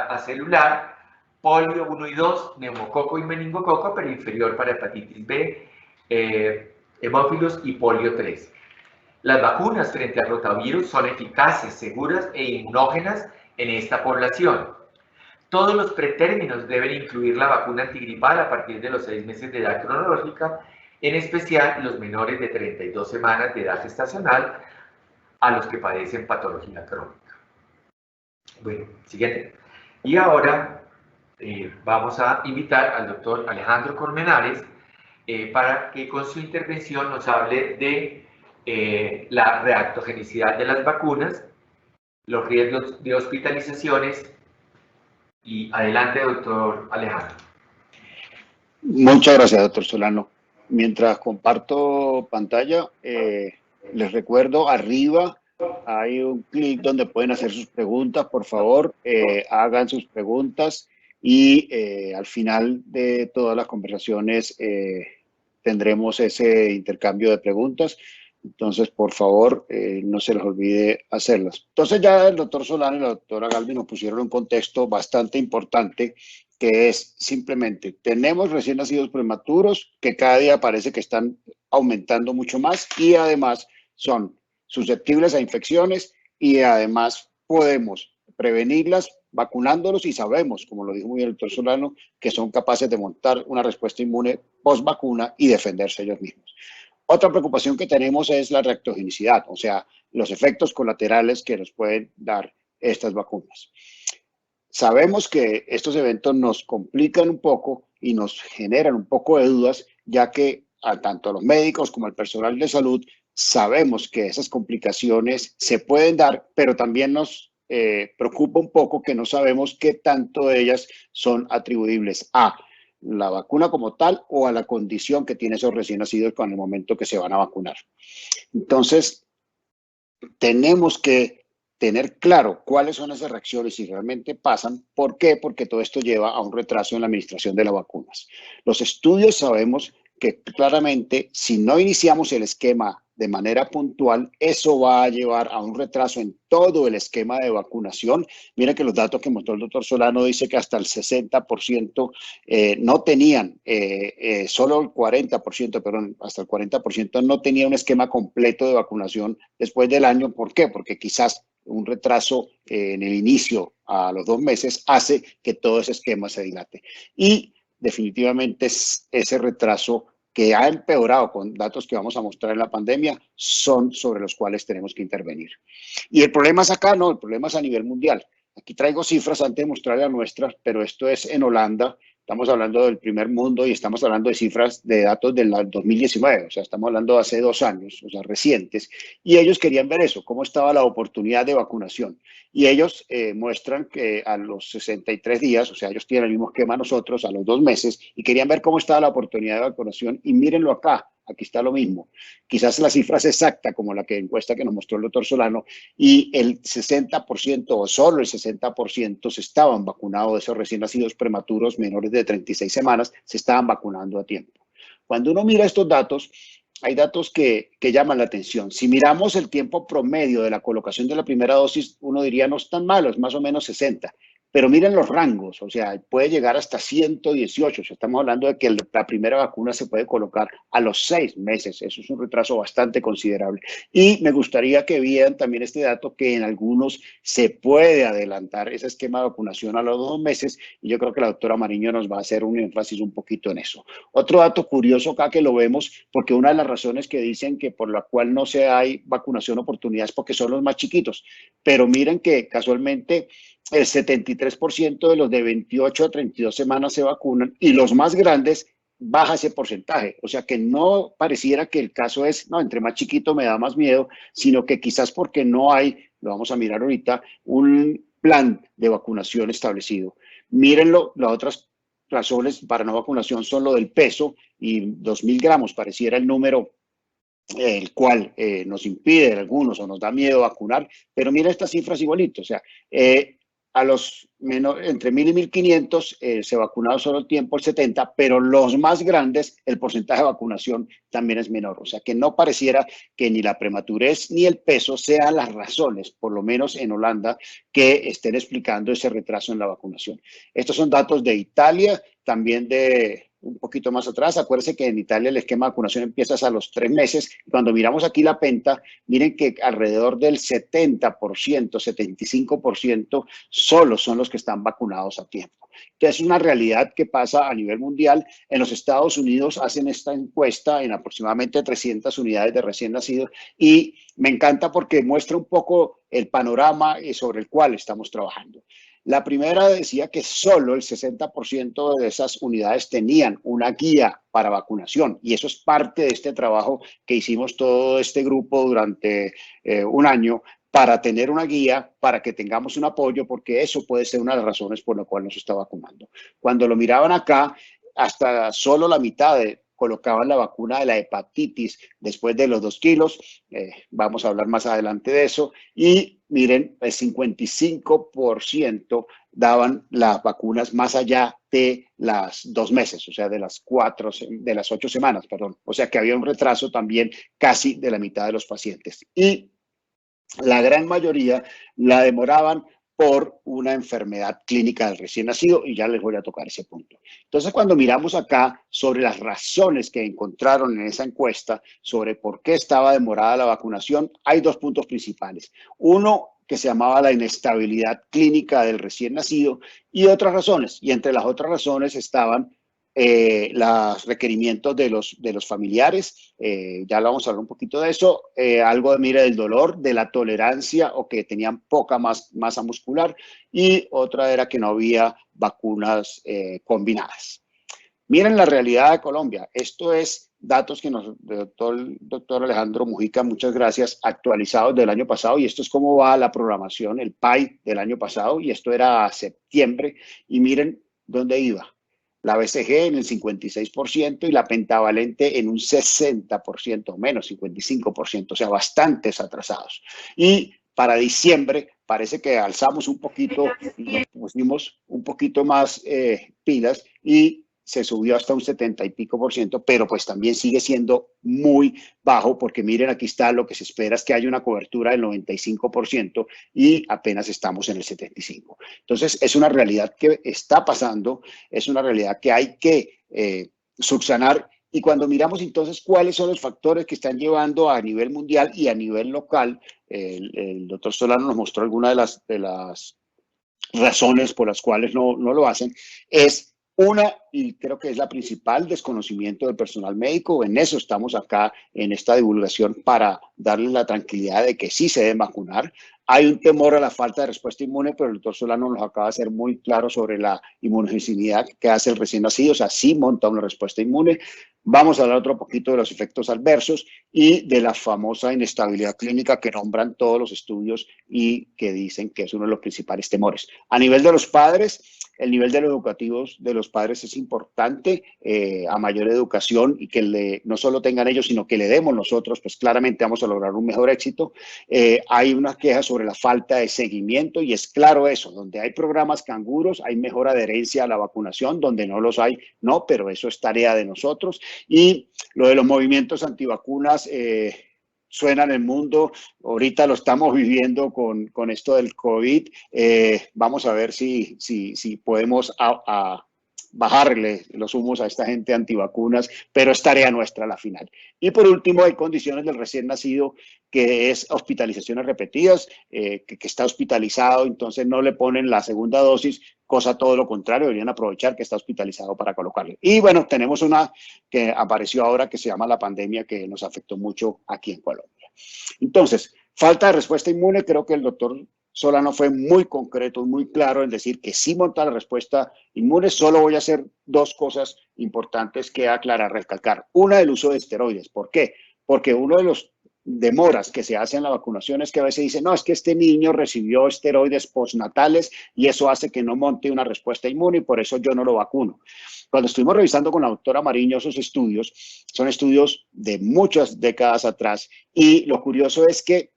Speaker 2: acelular, polio 1 y 2, neumococo y meningococo, pero inferior para hepatitis B, hemófilos y polio 3. Las vacunas frente al rotavirus son eficaces, seguras e inmunógenas en esta población. Todos los pretérminos deben incluir la vacuna antigripal a partir de los 6 meses de edad cronológica, en especial los menores de 32 semanas de edad gestacional, a los que padecen patología crónica. Bueno, siguiente. Y ahora vamos a invitar al doctor Alejandro Colmenares para que con su intervención nos hable de la reactogenicidad de las vacunas, los riesgos de hospitalizaciones. Y adelante, doctor Alejandro.
Speaker 3: Muchas gracias, doctor Solano. Mientras comparto pantalla, les recuerdo, arriba hay un clic donde pueden hacer sus preguntas. Por favor, hagan sus preguntas y al final de todas las conversaciones tendremos ese intercambio de preguntas. Entonces, por favor, no se les olvide hacerlas. Entonces, ya el doctor Solano y la doctora Galvin nos pusieron un contexto bastante importante, que es simplemente, tenemos recién nacidos prematuros que cada día parece que están aumentando mucho más y además son susceptibles a infecciones y además podemos prevenirlas vacunándolos y sabemos, como lo dijo muy bien el doctor Solano, que son capaces de montar una respuesta inmune post vacuna y defenderse ellos mismos. Otra preocupación que tenemos es la reactogenicidad, o sea, los efectos colaterales que nos pueden dar estas vacunas. Sabemos que estos eventos nos complican un poco y nos generan un poco de dudas, ya que tanto a los médicos como al personal de salud sabemos que esas complicaciones se pueden dar, pero también nos preocupa un poco que no sabemos qué tanto de ellas son atribuibles a la vacuna como tal o a la condición que tiene esos recién nacidos con el momento que se van a vacunar. Entonces, tenemos que tener claro cuáles son esas reacciones y realmente pasan. ¿Por qué? Porque todo esto lleva a un retraso en la administración de las vacunas. Los estudios sabemos que claramente si no iniciamos el esquema de manera puntual, eso va a llevar a un retraso en todo el esquema de vacunación. Mira que los datos que mostró el doctor Solano dice que hasta el 60% no tenían, solo el 40%, perdón, hasta el 40% no tenía un esquema completo de vacunación después del año. ¿Por qué? Porque quizás un retraso en el inicio a los 2 meses hace que todo ese esquema se dilate. Y definitivamente ese retraso que ha empeorado con datos que vamos a mostrar en la pandemia son sobre los cuales tenemos que intervenir. Y el problema es acá, no, el problema es a nivel mundial. Aquí traigo cifras antes de mostrar las nuestras, pero esto es en Holanda. Estamos hablando del primer mundo y estamos hablando de cifras de datos del 2019, o sea, estamos hablando de hace 2 años, o sea, recientes, y ellos querían ver eso, cómo estaba la oportunidad de vacunación. Y ellos muestran que a los 63 días, o sea, ellos tienen el mismo esquema nosotros, a los 2 meses, y querían ver cómo estaba la oportunidad de vacunación, y mírenlo acá. Aquí está lo mismo. Quizás la cifra es exacta, como la encuesta que nos mostró el doctor Solano, y el 60% o solo el 60% se estaban vacunados de esos recién nacidos prematuros menores de 36 semanas, se estaban vacunando a tiempo. Cuando uno mira estos datos, hay datos que llaman la atención. Si miramos el tiempo promedio de la colocación de la primera dosis, uno diría no es tan malo, es más o menos 60. Pero miren los rangos, o sea, puede llegar hasta 118. O sea, estamos hablando de que la primera vacuna se puede colocar a los 6 meses. Eso es un retraso bastante considerable. Y me gustaría que vieran también este dato que en algunos se puede adelantar ese esquema de vacunación a los 2 meses. Y yo creo que la doctora Mariño nos va a hacer un énfasis un poquito en eso. Otro dato curioso acá que lo vemos, porque una de las razones que dicen que por la cual no se hay vacunación oportunidad es porque son los más chiquitos. Pero miren que casualmente el 73% de los de 28 a 32 semanas se vacunan y los más grandes baja ese porcentaje. O sea que no pareciera que el caso es, no, entre más chiquito me da más miedo, sino que quizás porque no hay, lo vamos a mirar ahorita, un plan de vacunación establecido. Mírenlo, las otras razones para no vacunación son lo del peso y 2.000 gramos pareciera el número el cual nos impide en algunos o nos da miedo vacunar, pero mira estas cifras igualitos, o sea, a los entre 1.000 y 1.500 se vacunaron solo el tiempo el 70, pero los más grandes el porcentaje de vacunación también es menor. O sea que no pareciera que ni la prematurez ni el peso sean las razones, por lo menos en Holanda, que estén explicando ese retraso en la vacunación. Estos son datos de Italia, también de un poquito más atrás. Acuérdense que en Italia el esquema de vacunación empieza a los 3 meses. Cuando miramos aquí la penta, miren que alrededor del 70%, 75% solo son los que están vacunados a tiempo. Entonces, es una realidad que pasa a nivel mundial. En los Estados Unidos hacen esta encuesta en aproximadamente 300 unidades de recién nacidos y me encanta porque muestra un poco el panorama sobre el cual estamos trabajando. La primera decía que solo el 60% de esas unidades tenían una guía para vacunación, y eso es parte de este trabajo que hicimos todo este grupo durante un año, para tener una guía, para que tengamos un apoyo, porque eso puede ser una de las razones por la cual no se está vacunando. Cuando lo miraban acá, hasta solo la mitad colocaban la vacuna de la hepatitis después de los 2 kilos. Vamos a hablar más adelante de eso. Y miren, el 55% daban las vacunas más allá de las 2 meses, o sea, de las 8 semanas, perdón. O sea que había un retraso también casi de la mitad de los pacientes. Y la gran mayoría la demoraban por una enfermedad clínica del recién nacido, y ya les voy a tocar ese punto. Entonces, cuando miramos acá sobre las razones que encontraron en esa encuesta sobre por qué estaba demorada la vacunación, hay 2 puntos principales. Uno, que se llamaba la inestabilidad clínica del recién nacido, y otras razones. Y entre las otras razones estaban los requerimientos de los familiares, ya lo vamos a hablar un poquito de eso, algo de mira del dolor, de la tolerancia o que tenían poca masa muscular, y otra era que no había vacunas combinadas. Miren la realidad de Colombia. Esto es datos que nos dio el doctor Alejandro Mujica, muchas gracias, actualizados del año pasado, y esto es cómo va la programación, el PAI del año pasado, y esto era septiembre, y miren dónde iba. La BCG en el 56% y la pentavalente en un 60%, menos 55%, o sea, bastantes atrasados. Y para diciembre parece que alzamos un poquito, nos pusimos un poquito más pilas, y se subió hasta un 70 y pico %, pero pues también sigue siendo muy bajo, porque miren, aquí está, lo que se espera es que haya una cobertura del 95% y apenas estamos en el 75%. Entonces, es una realidad que está pasando, es una realidad que hay que subsanar. Y cuando miramos entonces cuáles son los factores que están llevando a nivel mundial y a nivel local, el doctor Solano nos mostró algunas de las razones por las cuales no lo hacen, es una, y creo que es la principal, desconocimiento del personal médico. En eso estamos acá en esta divulgación, para darles la tranquilidad de que sí se deben vacunar. Hay un temor a la falta de respuesta inmune, pero el doctor Solano nos acaba de ser muy claro sobre la inmunogenicidad que hace el recién nacido, o sea, sí monta una respuesta inmune. Vamos a hablar otro poquito de los efectos adversos y de la famosa inestabilidad clínica que nombran todos los estudios y que dicen que es uno de los principales temores. A nivel de los padres, el nivel de los educativos de los padres es importante, a mayor educación y que no solo tengan ellos, sino que le demos nosotros, pues claramente vamos a lograr un mejor éxito. Hay una queja sobre la falta de seguimiento, y es claro eso, donde hay programas canguros hay mejor adherencia a la vacunación, donde no los hay, no, pero eso es tarea de nosotros. Y lo de los movimientos antivacunas, suena en el mundo, ahorita lo estamos viviendo con esto del COVID. Vamos a ver si podemos bajarle los humos a esta gente antivacunas, pero es tarea nuestra a la final. Y por último, hay condiciones del recién nacido, que es hospitalizaciones repetidas, que está hospitalizado, entonces no le ponen la segunda dosis, cosa todo lo contrario, deberían aprovechar que está hospitalizado para colocarle. Y bueno, tenemos una que apareció ahora que se llama la pandemia, que nos afectó mucho aquí en Colombia. Entonces, falta de respuesta inmune, creo que el doctor Solano fue muy concreto, muy claro en decir que sí monta la respuesta inmune. Solo voy a hacer 2 cosas importantes que aclarar, recalcar. Una, el uso de esteroides. ¿Por qué? Porque uno de los demoras que se hacen en la vacunación es que a veces dicen, no, es que este niño recibió esteroides postnatales y eso hace que no monte una respuesta inmune y por eso yo no lo vacuno. Cuando estuvimos revisando con la doctora Mariño esos estudios, son estudios de muchas décadas atrás, y lo curioso es que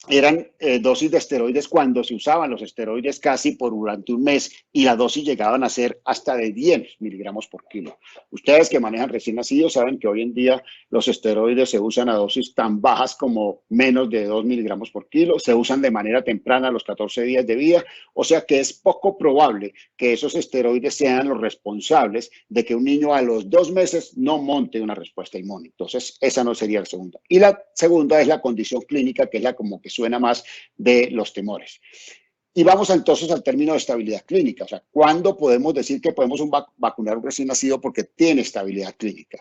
Speaker 3: eran dosis de esteroides cuando se usaban los esteroides casi por durante un mes, y la dosis llegaban a ser hasta de 10 miligramos por kilo. Ustedes que manejan recién nacidos saben que hoy en día los esteroides se usan a dosis tan bajas como menos de 2 miligramos por kilo, se usan de manera temprana a los 14 días de vida, o sea que es poco probable que esos esteroides sean los responsables de que un niño a los 2 meses no monte una respuesta inmune. Entonces, esa no sería la segunda. Y la segunda es la condición clínica, que es la como que suena más de los temores. Y vamos entonces al término de estabilidad clínica. O sea, ¿cuándo podemos decir que podemos vacunar a un recién nacido porque tiene estabilidad clínica?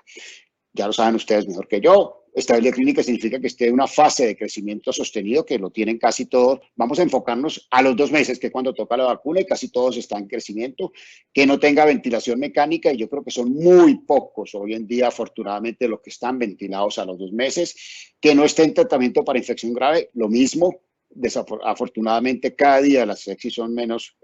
Speaker 3: Ya lo saben ustedes mejor que yo. Estabilidad clínica significa que esté en una fase de crecimiento sostenido, que lo tienen casi todos. Vamos a enfocarnos a los 2 meses, que es cuando toca la vacuna, y casi todos están en crecimiento. Que no tenga ventilación mecánica, y yo creo que son muy pocos hoy en día, afortunadamente, los que están ventilados a los 2 meses. Que no esté en tratamiento para infección grave, lo mismo. Afortunadamente, cada día las sepsis son menos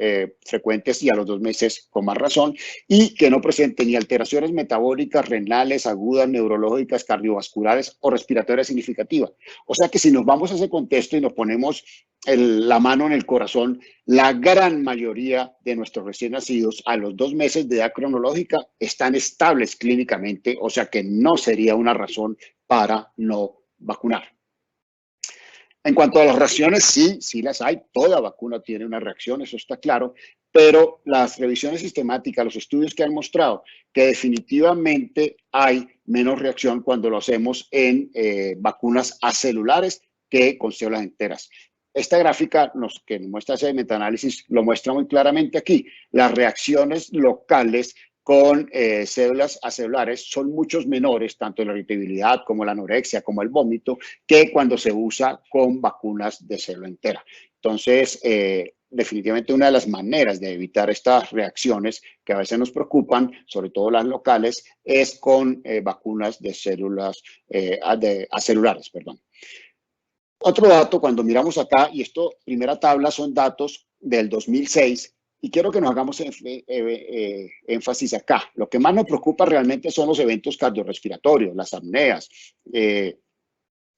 Speaker 3: frecuentes, y a los 2 meses con más razón, y que no presente ni alteraciones metabólicas, renales, agudas, neurológicas, cardiovasculares o respiratorias significativas. O sea que si nos vamos a ese contexto y nos ponemos la mano en el corazón, la gran mayoría de nuestros recién nacidos a los 2 meses de edad cronológica están estables clínicamente, o sea que no sería una razón para no vacunar. En cuanto a las reacciones, sí las hay. Toda vacuna tiene una reacción, eso está claro, pero las revisiones sistemáticas, los estudios que han mostrado que definitivamente hay menos reacción cuando lo hacemos en vacunas acelulares que con células enteras. Esta gráfica que nos muestra ese metaanálisis lo muestra muy claramente aquí. Las reacciones locales con células acelulares son muchos menores, tanto la irritabilidad como la anorexia, como el vómito, que cuando se usa con vacunas de célula entera. Entonces, definitivamente una de las maneras de evitar estas reacciones que a veces nos preocupan, sobre todo las locales, es con vacunas de células acelulares, perdón. Otro dato, cuando miramos acá, y esto, primera tabla, son datos del 2006, y quiero que nos hagamos énfasis acá. Lo que más nos preocupa realmente son los eventos cardiorrespiratorios, las apneas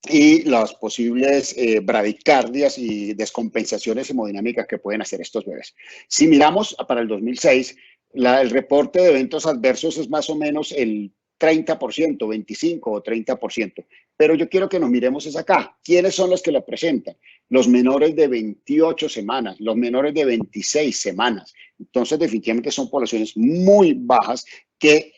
Speaker 3: y las posibles bradicardias y descompensaciones hemodinámicas que pueden hacer estos bebés. Si miramos para el 2006, el reporte de eventos adversos es más o menos el 30%, 25 o 30%. Pero yo quiero que nos miremos es acá. ¿Quiénes son los que lo presentan? Los menores de 28 semanas, los menores de 26 semanas. Entonces, definitivamente son poblaciones muy bajas que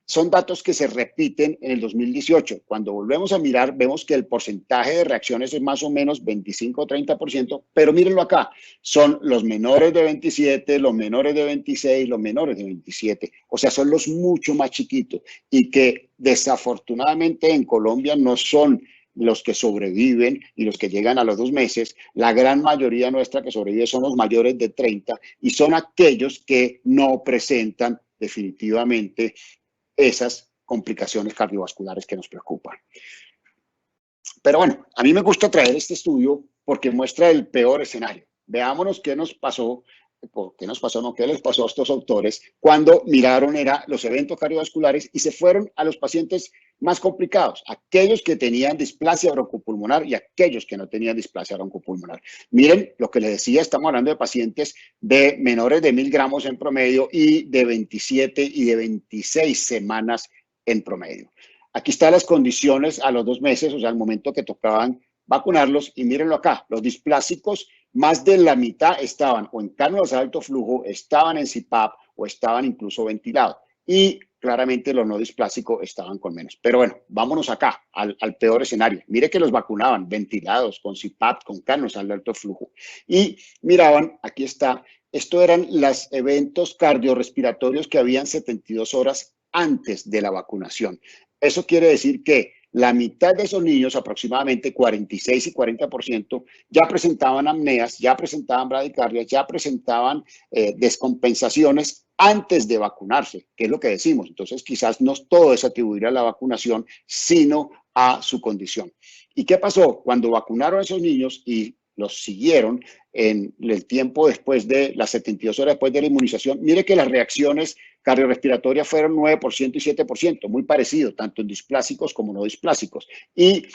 Speaker 3: son datos que se repiten en el 2018. Cuando volvemos a mirar, vemos que el porcentaje de reacciones es más o menos 25 o 30%, pero mírenlo acá, son los menores de 27, los menores de 26, los menores de 27. O sea, son los mucho más chiquitos y que desafortunadamente en Colombia no son los que sobreviven y los que llegan a los 2 meses. La gran mayoría nuestra que sobrevive son los mayores de 30 y son aquellos que no presentan definitivamente esas complicaciones cardiovasculares que nos preocupan. Pero bueno, a mí me gusta traer este estudio porque muestra el peor escenario. Veámonos qué nos pasó, qué les pasó a estos autores cuando miraron los eventos cardiovasculares y se fueron a los pacientes más complicados, aquellos que tenían displasia broncopulmonar y aquellos que no tenían displasia broncopulmonar. Miren lo que les decía, estamos hablando de pacientes de menores de 1000 gramos en promedio y de 27 y de 26 semanas en promedio. Aquí están las condiciones a los 2 meses, o sea, al momento que tocaban vacunarlos, y mírenlo acá, los displásicos, más de la mitad estaban o en cánulas de alto flujo, estaban en CPAP o estaban incluso ventilados. Y claramente los no displásicos estaban con menos. Pero bueno, vámonos acá, al peor escenario. Mire que los vacunaban ventilados, con CPAP, con cánulas de alto flujo. Y miraban, aquí está, esto eran los eventos cardiorrespiratorios que habían 72 horas antes de la vacunación. Eso quiere decir que la mitad de esos niños, aproximadamente 46 y 40%, ya presentaban apneas, ya presentaban bradicardias, ya presentaban descompensaciones antes de vacunarse, que es lo que decimos. Entonces, quizás no todo es atribuir a la vacunación, sino a su condición. ¿Y qué pasó? Cuando vacunaron a esos niños y los siguieron en el tiempo después de las 72 horas después de la inmunización, mire que las reacciones cardiorrespiratorias fueron 9% y 7%, muy parecido, tanto en displásicos como no displásicos. Y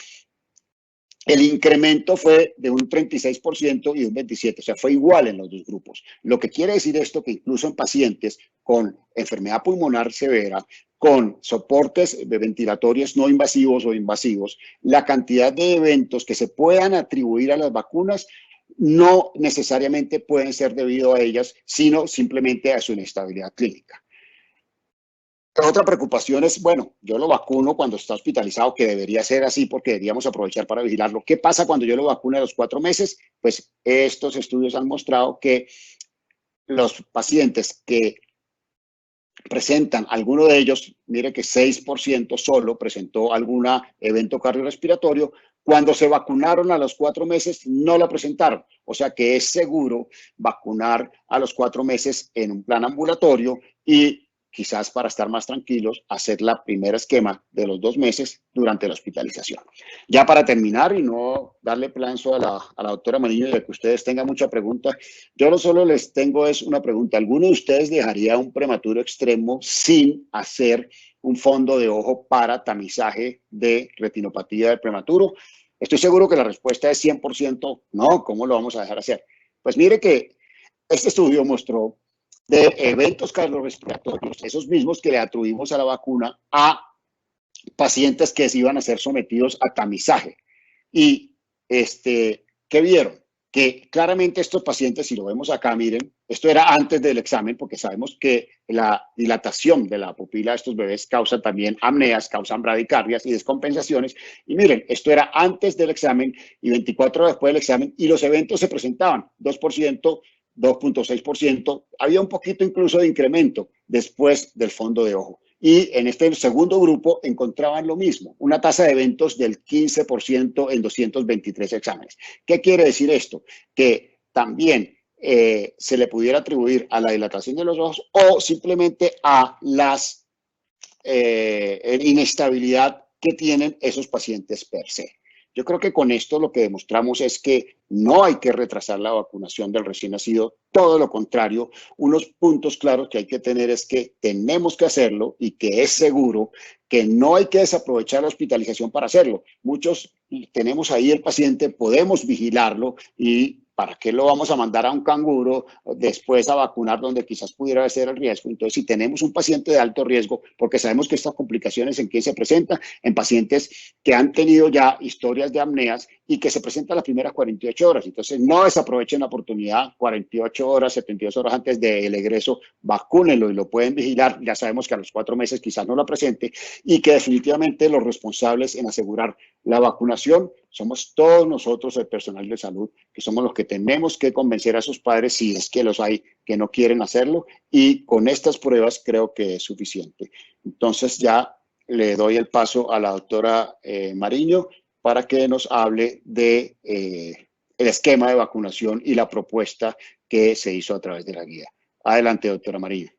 Speaker 3: el incremento fue de un 36% y un 27%, o sea, fue igual en los dos grupos. Lo que quiere decir esto que incluso en pacientes con enfermedad pulmonar severa, con soportes ventilatorios no invasivos o invasivos, la cantidad de eventos que se puedan atribuir a las vacunas no necesariamente pueden ser debido a ellas, sino simplemente a su inestabilidad clínica. Otra preocupación es, bueno, yo lo vacuno cuando está hospitalizado, que debería ser así porque deberíamos aprovechar para vigilarlo. ¿Qué pasa cuando yo lo vacuno a los 4 meses? Pues estos estudios han mostrado que los pacientes que presentan, alguno de ellos, mire que 6% solo presentó algún evento cardiorrespiratorio. Cuando se vacunaron a los 4 meses, no la presentaron. O sea que es seguro vacunar a los 4 meses en un plan ambulatorio y quizás para estar más tranquilos, hacer la primera esquema de los 2 meses durante la hospitalización. Ya para terminar y no darle planzo a la doctora Mariño de que ustedes tengan mucha pregunta, yo no solo les tengo es una pregunta. ¿Alguno de ustedes dejaría un prematuro extremo sin hacer un fondo de ojo para tamizaje de retinopatía del prematuro? Estoy seguro que la respuesta es 100% no. ¿Cómo lo vamos a dejar hacer? Pues mire que este estudio mostró de eventos cardiorrespiratorios, esos mismos que le atribuimos a la vacuna, a pacientes que se iban a ser sometidos a tamizaje. Y, ¿qué vieron? Que claramente estos pacientes, si lo vemos acá, miren, esto era antes del examen, porque sabemos que la dilatación de la pupila de estos bebés causa también apneas, causan bradicardias y descompensaciones. Y miren, esto era antes del examen y 24 horas después del examen, y los eventos se presentaban 2%, 2.6%, había un poquito incluso de incremento después del fondo de ojo. Y en este segundo grupo encontraban lo mismo, una tasa de eventos del 15% en 223 exámenes. ¿Qué quiere decir esto? Que también se le pudiera atribuir a la dilatación de los ojos o simplemente a las inestabilidad que tienen esos pacientes per se. Yo creo que con esto lo que demostramos es que no hay que retrasar la vacunación del recién nacido, todo lo contrario. Unos puntos claros que hay que tener es que tenemos que hacerlo y que es seguro, que no hay que desaprovechar la hospitalización para hacerlo. Muchos tenemos ahí el paciente, podemos vigilarlo y ¿para qué lo vamos a mandar a un canguro después a vacunar donde quizás pudiera ser el riesgo? Entonces, si tenemos un paciente de alto riesgo, porque sabemos que estas complicaciones en qué se presentan, en pacientes que han tenido ya historias de apneas y que se presentan las primeras 48 horas. Entonces, no desaprovechen la oportunidad, 48 horas, 72 horas antes del egreso, vacúnenlo y lo pueden vigilar. Ya sabemos que a los 4 meses quizás no la presente y que definitivamente los responsables en asegurar la vacunación somos todos nosotros, el personal de salud, que somos los que tenemos que convencer a sus padres, si es que los hay que no quieren hacerlo, y con estas pruebas creo que es suficiente. Entonces ya le doy el paso a la doctora Mariño para que nos hable de el esquema de vacunación y la propuesta que se hizo a través de la guía. Adelante, doctora Mariño.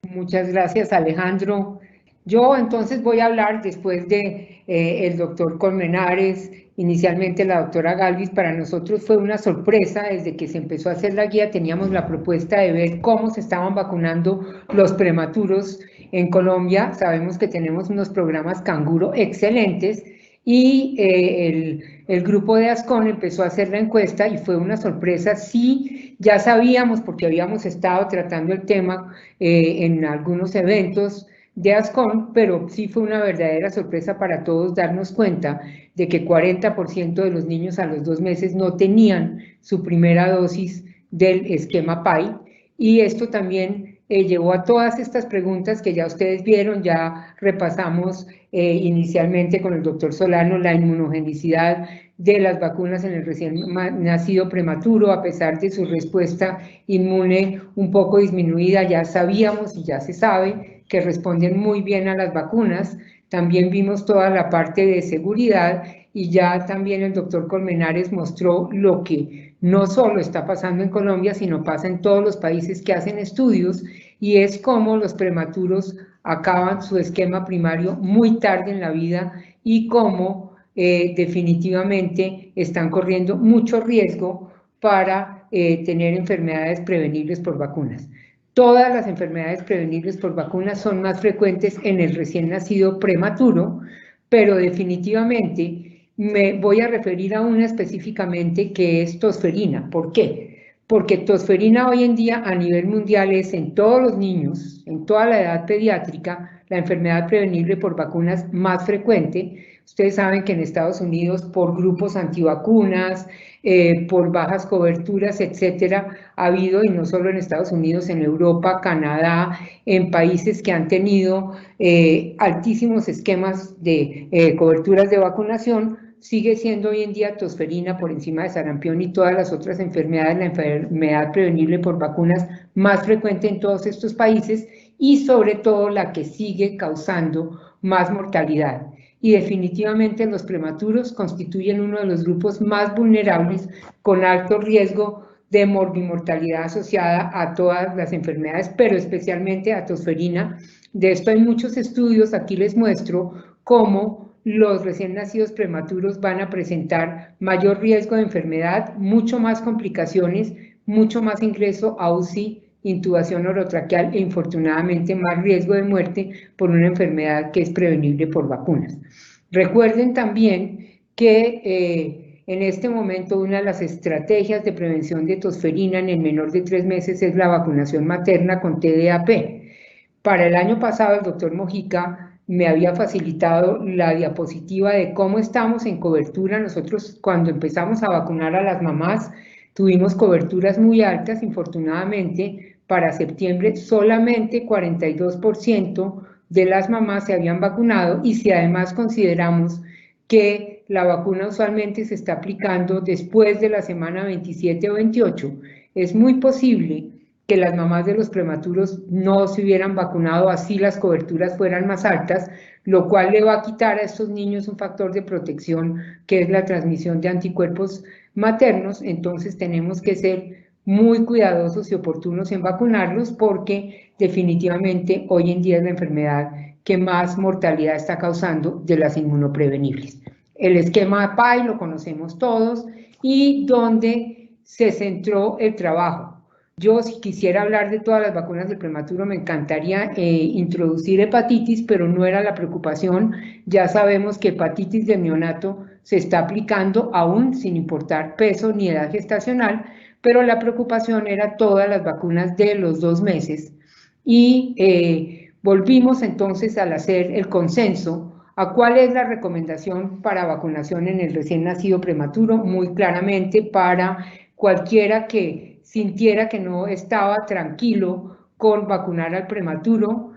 Speaker 4: Muchas gracias, Alejandro. Yo entonces voy a hablar después de el doctor Colmenares, inicialmente la doctora Galvis. Para nosotros fue una sorpresa, desde que se empezó a hacer la guía teníamos la propuesta de ver cómo se estaban vacunando los prematuros en Colombia. Sabemos que tenemos unos programas canguro excelentes y el grupo de ASCON empezó a hacer la encuesta y fue una sorpresa. Sí, ya sabíamos porque habíamos estado tratando el tema en algunos eventos de ASCON, pero sí fue una verdadera sorpresa para todos darnos cuenta de que 40% de los niños a los 2 meses no tenían su primera dosis del esquema PAI, y esto también llevó a todas estas preguntas que ya ustedes vieron. Ya repasamos inicialmente con el doctor Solano la inmunogenicidad de las vacunas en el recién nacido prematuro. A pesar de su respuesta inmune un poco disminuida, ya sabíamos y ya se sabe que responden muy bien a las vacunas. También vimos toda la parte de seguridad y ya también el doctor Colmenares mostró lo que no solo está pasando en Colombia, sino pasa en todos los países que hacen estudios, y es cómo los prematuros acaban su esquema primario muy tarde en la vida y cómo definitivamente están corriendo mucho riesgo para tener enfermedades prevenibles por vacunas. Todas las enfermedades prevenibles por vacunas son más frecuentes en el recién nacido prematuro, pero definitivamente me voy a referir a una específicamente, que es tosferina. ¿Por qué? Porque tosferina hoy en día a nivel mundial es, en todos los niños, en toda la edad pediátrica, la enfermedad prevenible por vacunas más frecuente. Ustedes saben que en Estados Unidos, por grupos antivacunas, por bajas coberturas, etcétera, ha habido, y no solo en Estados Unidos, en Europa, Canadá, en países que han tenido altísimos esquemas de coberturas de vacunación, sigue siendo hoy en día tosferina, por encima de sarampión y todas las otras enfermedades, la enfermedad prevenible por vacunas más frecuente en todos estos países. y sobre todo la que sigue causando más mortalidad. Y definitivamente los prematuros constituyen uno de los grupos más vulnerables con alto riesgo de morbimortalidad asociada a todas las enfermedades, pero especialmente a tosferina. De esto hay muchos estudios, aquí les muestro cómo los recién nacidos prematuros van a presentar mayor riesgo de enfermedad, mucho más complicaciones, mucho más ingreso a UCI, intubación orotraqueal e infortunadamente más riesgo de muerte por una enfermedad que es prevenible por vacunas. Recuerden también que en este momento una de las estrategias de prevención de tosferina en el menor de 3 meses es la vacunación materna con TDAP. Para el año pasado el doctor Mojica me había facilitado la diapositiva de cómo estamos en cobertura. Nosotros cuando empezamos a vacunar a las mamás tuvimos coberturas muy altas, infortunadamente para septiembre solamente 42% de las mamás se habían vacunado, y si además consideramos que la vacuna usualmente se está aplicando después de la semana 27 o 28, es muy posible que las mamás de los prematuros no se hubieran vacunado, así las coberturas fueran más altas, lo cual le va a quitar a estos niños un factor de protección que es la transmisión de anticuerpos maternos. Entonces tenemos que ser muy cuidadosos y oportunos en vacunarlos, porque definitivamente hoy en día es la enfermedad que más mortalidad está causando de las inmunoprevenibles. El esquema PAI lo conocemos todos y donde se centró el trabajo. Yo, si quisiera hablar de todas las vacunas del prematuro, me encantaría introducir hepatitis, pero no era la preocupación. Ya sabemos que hepatitis del neonato se está aplicando aún sin importar peso ni edad gestacional, pero la preocupación era todas las vacunas de los 2 meses. Y volvimos entonces al hacer el consenso a cuál es la recomendación para vacunación en el recién nacido prematuro, muy claramente para cualquiera que sintiera que no estaba tranquilo con vacunar al prematuro.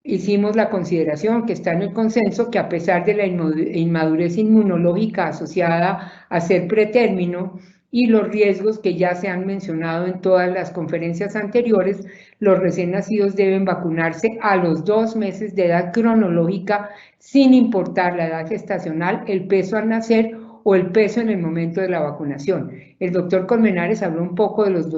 Speaker 4: Hicimos la consideración que está en el consenso que a pesar de la inmadurez inmunológica asociada a ser pretérmino y los riesgos que ya se han mencionado en todas las conferencias anteriores, los recién nacidos deben vacunarse a los 2 meses de edad cronológica, sin importar la edad gestacional, el peso al nacer o el peso en el momento de la vacunación. El doctor Colmenares habló un poco de los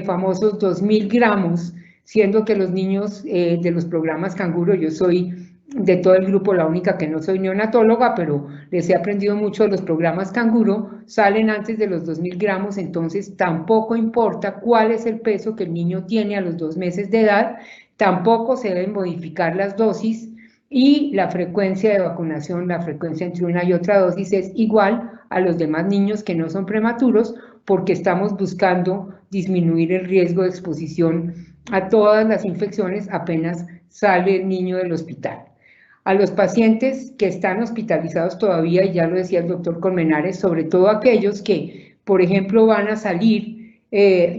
Speaker 4: famosos 2.000 gramos, siendo que los niños de los programas canguro, yo soy de todo el grupo la única que no soy neonatóloga, pero les he aprendido mucho de los programas canguro, salen antes de los 2.000 gramos, entonces tampoco importa cuál es el peso que el niño tiene a los 2 meses de edad, tampoco se deben modificar las dosis, y la frecuencia de vacunación, la frecuencia entre una y otra dosis es igual a los demás niños que no son prematuros, porque estamos buscando disminuir el riesgo de exposición a todas las infecciones apenas sale el niño del hospital. A los pacientes que están hospitalizados todavía, y ya lo decía el doctor Colmenares, sobre todo aquellos que, por ejemplo, van a salir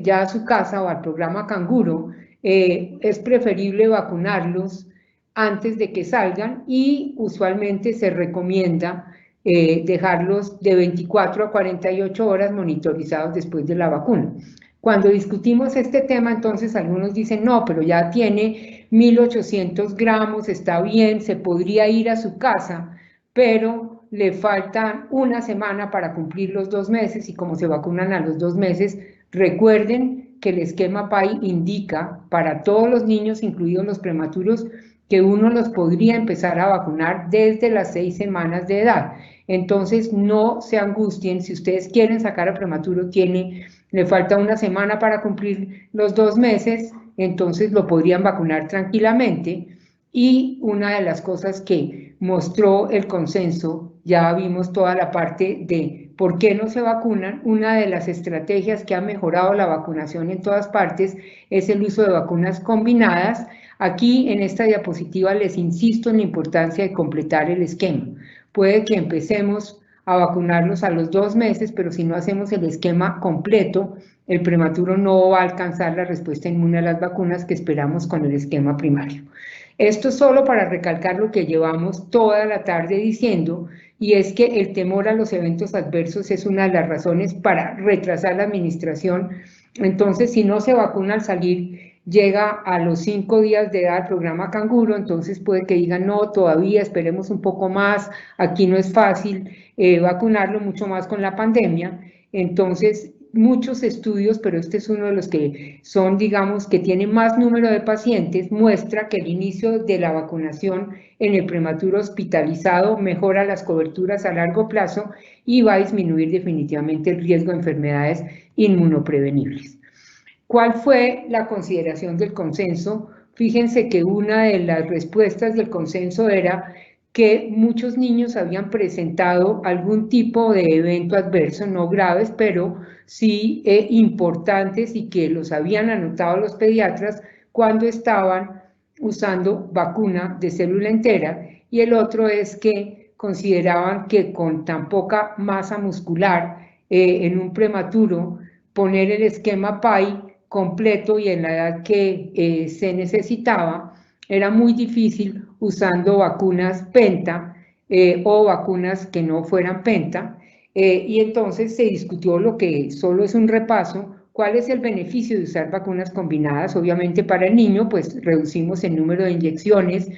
Speaker 4: ya a su casa o al programa canguro, es preferible vacunarlos antes de que salgan, y usualmente se recomienda dejarlos de 24 a 48 horas monitorizados después de la vacuna. Cuando discutimos este tema, entonces algunos dicen, no, pero ya tiene 1.800 gramos, está bien, se podría ir a su casa, pero le faltan una semana para cumplir los 2 meses, y como se vacunan a los 2 meses, recuerden que el esquema PAI indica para todos los niños, incluidos los prematuros, que uno los podría empezar a vacunar desde las 6 semanas de edad. Entonces, no se angustien, si ustedes quieren sacar a prematuro, le falta una semana para cumplir los 2 meses, entonces lo podrían vacunar tranquilamente. Y una de las cosas que mostró el consenso, ya vimos toda la parte de por qué no se vacunan, una de las estrategias que ha mejorado la vacunación en todas partes es el uso de vacunas combinadas. Aquí en esta diapositiva les insisto en la importancia de completar el esquema. Puede que empecemos a vacunarlos a los 2 meses, pero si no hacemos el esquema completo, el prematuro no va a alcanzar la respuesta inmune a las vacunas que esperamos con el esquema primario. Esto solo para recalcar lo que llevamos toda la tarde diciendo, y es que el temor a los eventos adversos es una de las razones para retrasar la administración. Entonces, si no se vacuna al salir llega a los 5 días de edad al programa Canguro, entonces puede que digan, no, todavía esperemos un poco más, aquí no es fácil vacunarlo, mucho más con la pandemia. Entonces, muchos estudios, pero este es uno de los que son, digamos, que tiene más número de pacientes, muestra que el inicio de la vacunación en el prematuro hospitalizado mejora las coberturas a largo plazo y va a disminuir definitivamente el riesgo de enfermedades inmunoprevenibles. ¿Cuál fue la consideración del consenso? Fíjense que una de las respuestas del consenso era que muchos niños habían presentado algún tipo de evento adverso, no graves, pero sí importantes y que los habían anotado los pediatras cuando estaban usando vacuna de célula entera. Y el otro es que consideraban que con tan poca masa muscular en un prematuro, poner el esquema PAI completo y en la edad que se necesitaba, era muy difícil usando vacunas penta o vacunas que no fueran penta, y entonces se discutió lo que solo es un repaso, cuál es el beneficio de usar vacunas combinadas. Obviamente para el niño pues reducimos el número de inyecciones,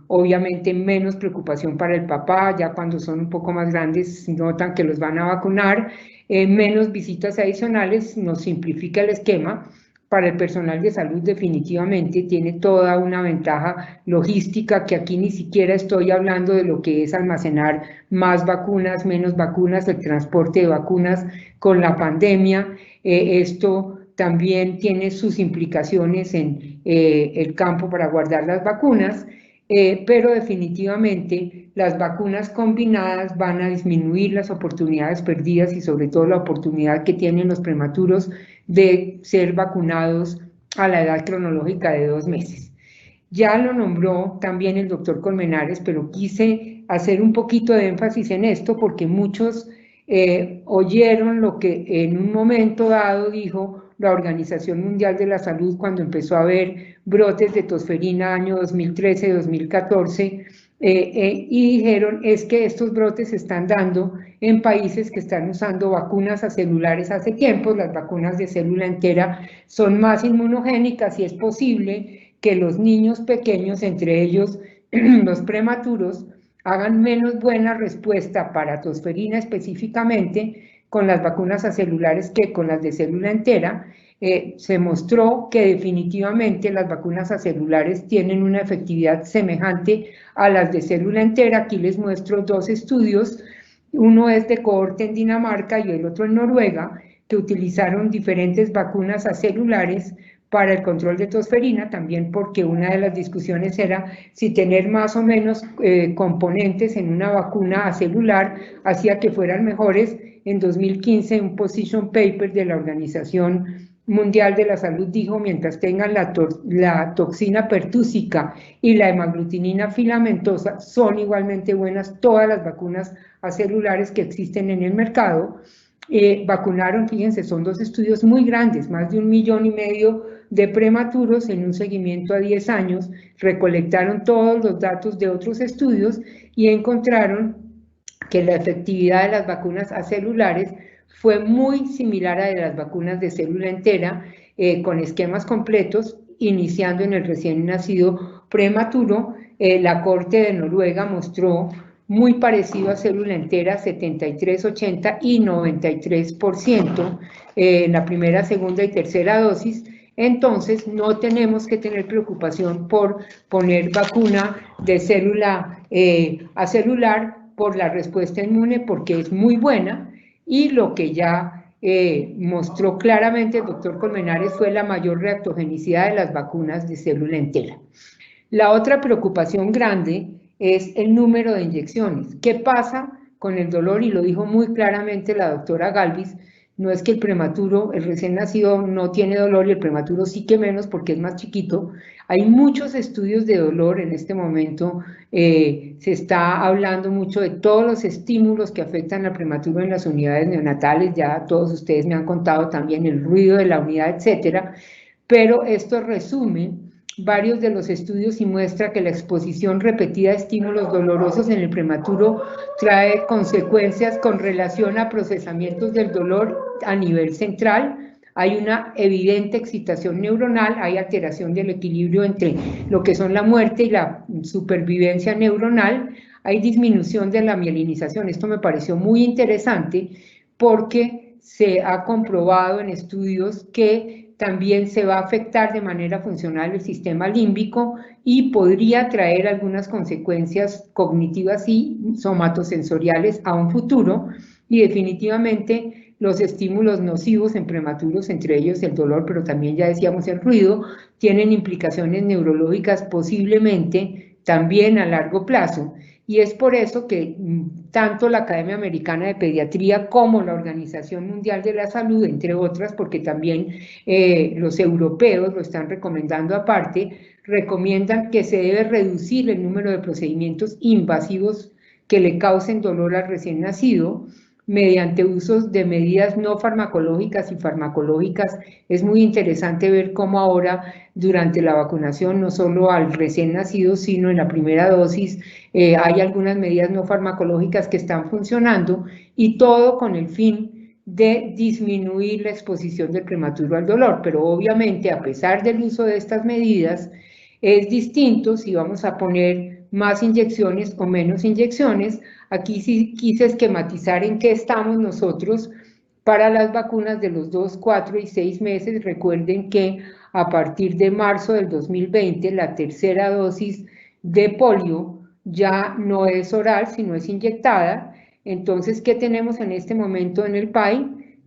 Speaker 4: obviamente menos preocupación para el papá, ya cuando son un poco más grandes notan que los van a vacunar, menos visitas adicionales, nos simplifica el esquema. Para el personal de salud definitivamente tiene toda una ventaja logística, que aquí ni siquiera estoy hablando de lo que es almacenar más vacunas, menos vacunas, el transporte de vacunas con la pandemia. Esto también tiene sus implicaciones en el campo para guardar las vacunas, pero definitivamente las vacunas combinadas van a disminuir las oportunidades perdidas y sobre todo la oportunidad que tienen los prematuros de ser vacunados a la edad cronológica de 2 meses. Ya lo nombró también el doctor Colmenares, pero quise hacer un poquito de énfasis en esto porque muchos oyeron lo que en un momento dado dijo la Organización Mundial de la Salud cuando empezó a haber brotes de tosferina año 2013-2014, y dijeron es que estos brotes se están dando en países que están usando vacunas acelulares hace tiempo. Las vacunas de célula entera son más inmunogénicas y es posible que los niños pequeños, entre ellos los prematuros, hagan menos buena respuesta para tosferina específicamente con las vacunas acelulares que con las de célula entera. Se mostró que definitivamente las vacunas acelulares tienen una efectividad semejante a las de célula entera. Aquí les muestro 2 estudios, uno es de cohorte en Dinamarca y el otro en Noruega, que utilizaron diferentes vacunas acelulares para el control de tosferina, también porque una de las discusiones era si tener más o menos componentes en una vacuna acelular hacía que fueran mejores. En 2015 un position paper de la Organización Mundial de la Salud dijo, mientras tengan la toxina pertúsica y la hemaglutinina filamentosa, son igualmente buenas todas las vacunas acelulares que existen en el mercado. Vacunaron, fíjense, son 2 estudios muy grandes, más de 1,5 millones de prematuros en un seguimiento a 10 años, recolectaron todos los datos de otros estudios y encontraron que la efectividad de las vacunas acelulares fue muy similar a de las vacunas de célula entera, con esquemas completos, iniciando en el recién nacido prematuro. La Corte de Noruega mostró muy parecido a célula entera, 73, 80 y 93% en la primera, segunda y tercera dosis. Entonces no tenemos que tener preocupación por poner vacuna de célula acelular por la respuesta inmune, porque es muy buena, y lo que ya mostró claramente el doctor Colmenares fue la mayor reactogenicidad de las vacunas de célula entera. La otra preocupación grande es el número de inyecciones. ¿Qué pasa con el dolor? Y lo dijo muy claramente la doctora Galvis, no es que el prematuro, el recién nacido no tiene dolor y el prematuro sí que menos porque es más chiquito. Hay muchos estudios de dolor en este momento, se está hablando mucho de todos los estímulos que afectan al prematuro en las unidades neonatales, ya todos ustedes me han contado también el ruido de la unidad, etcétera, pero esto resume varios de los estudios y muestra que la exposición repetida a estímulos dolorosos en el prematuro trae consecuencias con relación a procesamientos del dolor a nivel central, hay una evidente excitación neuronal, hay alteración del equilibrio entre lo que son la muerte y la supervivencia neuronal, hay disminución de la mielinización. Esto me pareció muy interesante porque se ha comprobado en estudios que también se va a afectar de manera funcional el sistema límbico y podría traer algunas consecuencias cognitivas y somatosensoriales a un futuro, y definitivamente los estímulos nocivos en prematuros, entre ellos el dolor, pero también ya decíamos el ruido, tienen implicaciones neurológicas posiblemente también a largo plazo. Y es por eso que tanto la Academia Americana de Pediatría como la Organización Mundial de la Salud, entre otras, porque también los europeos lo están recomendando aparte, recomiendan que se debe reducir el número de procedimientos invasivos que le causen dolor al recién nacido mediante usos de medidas no farmacológicas y farmacológicas. Es muy interesante ver cómo ahora durante la vacunación, no solo al recién nacido, sino en la primera dosis, hay algunas medidas no farmacológicas que están funcionando, y todo con el fin de disminuir la exposición del prematuro al dolor. Pero obviamente, a pesar del uso de estas medidas, es distinto si vamos a poner más inyecciones o menos inyecciones. Aquí sí quise esquematizar en qué estamos nosotros para las vacunas de los 2, 4 y 6 meses. Recuerden que a partir de marzo del 2020, la tercera dosis de polio ya no es oral, sino es inyectada. Entonces, ¿qué tenemos en este momento en el PAI?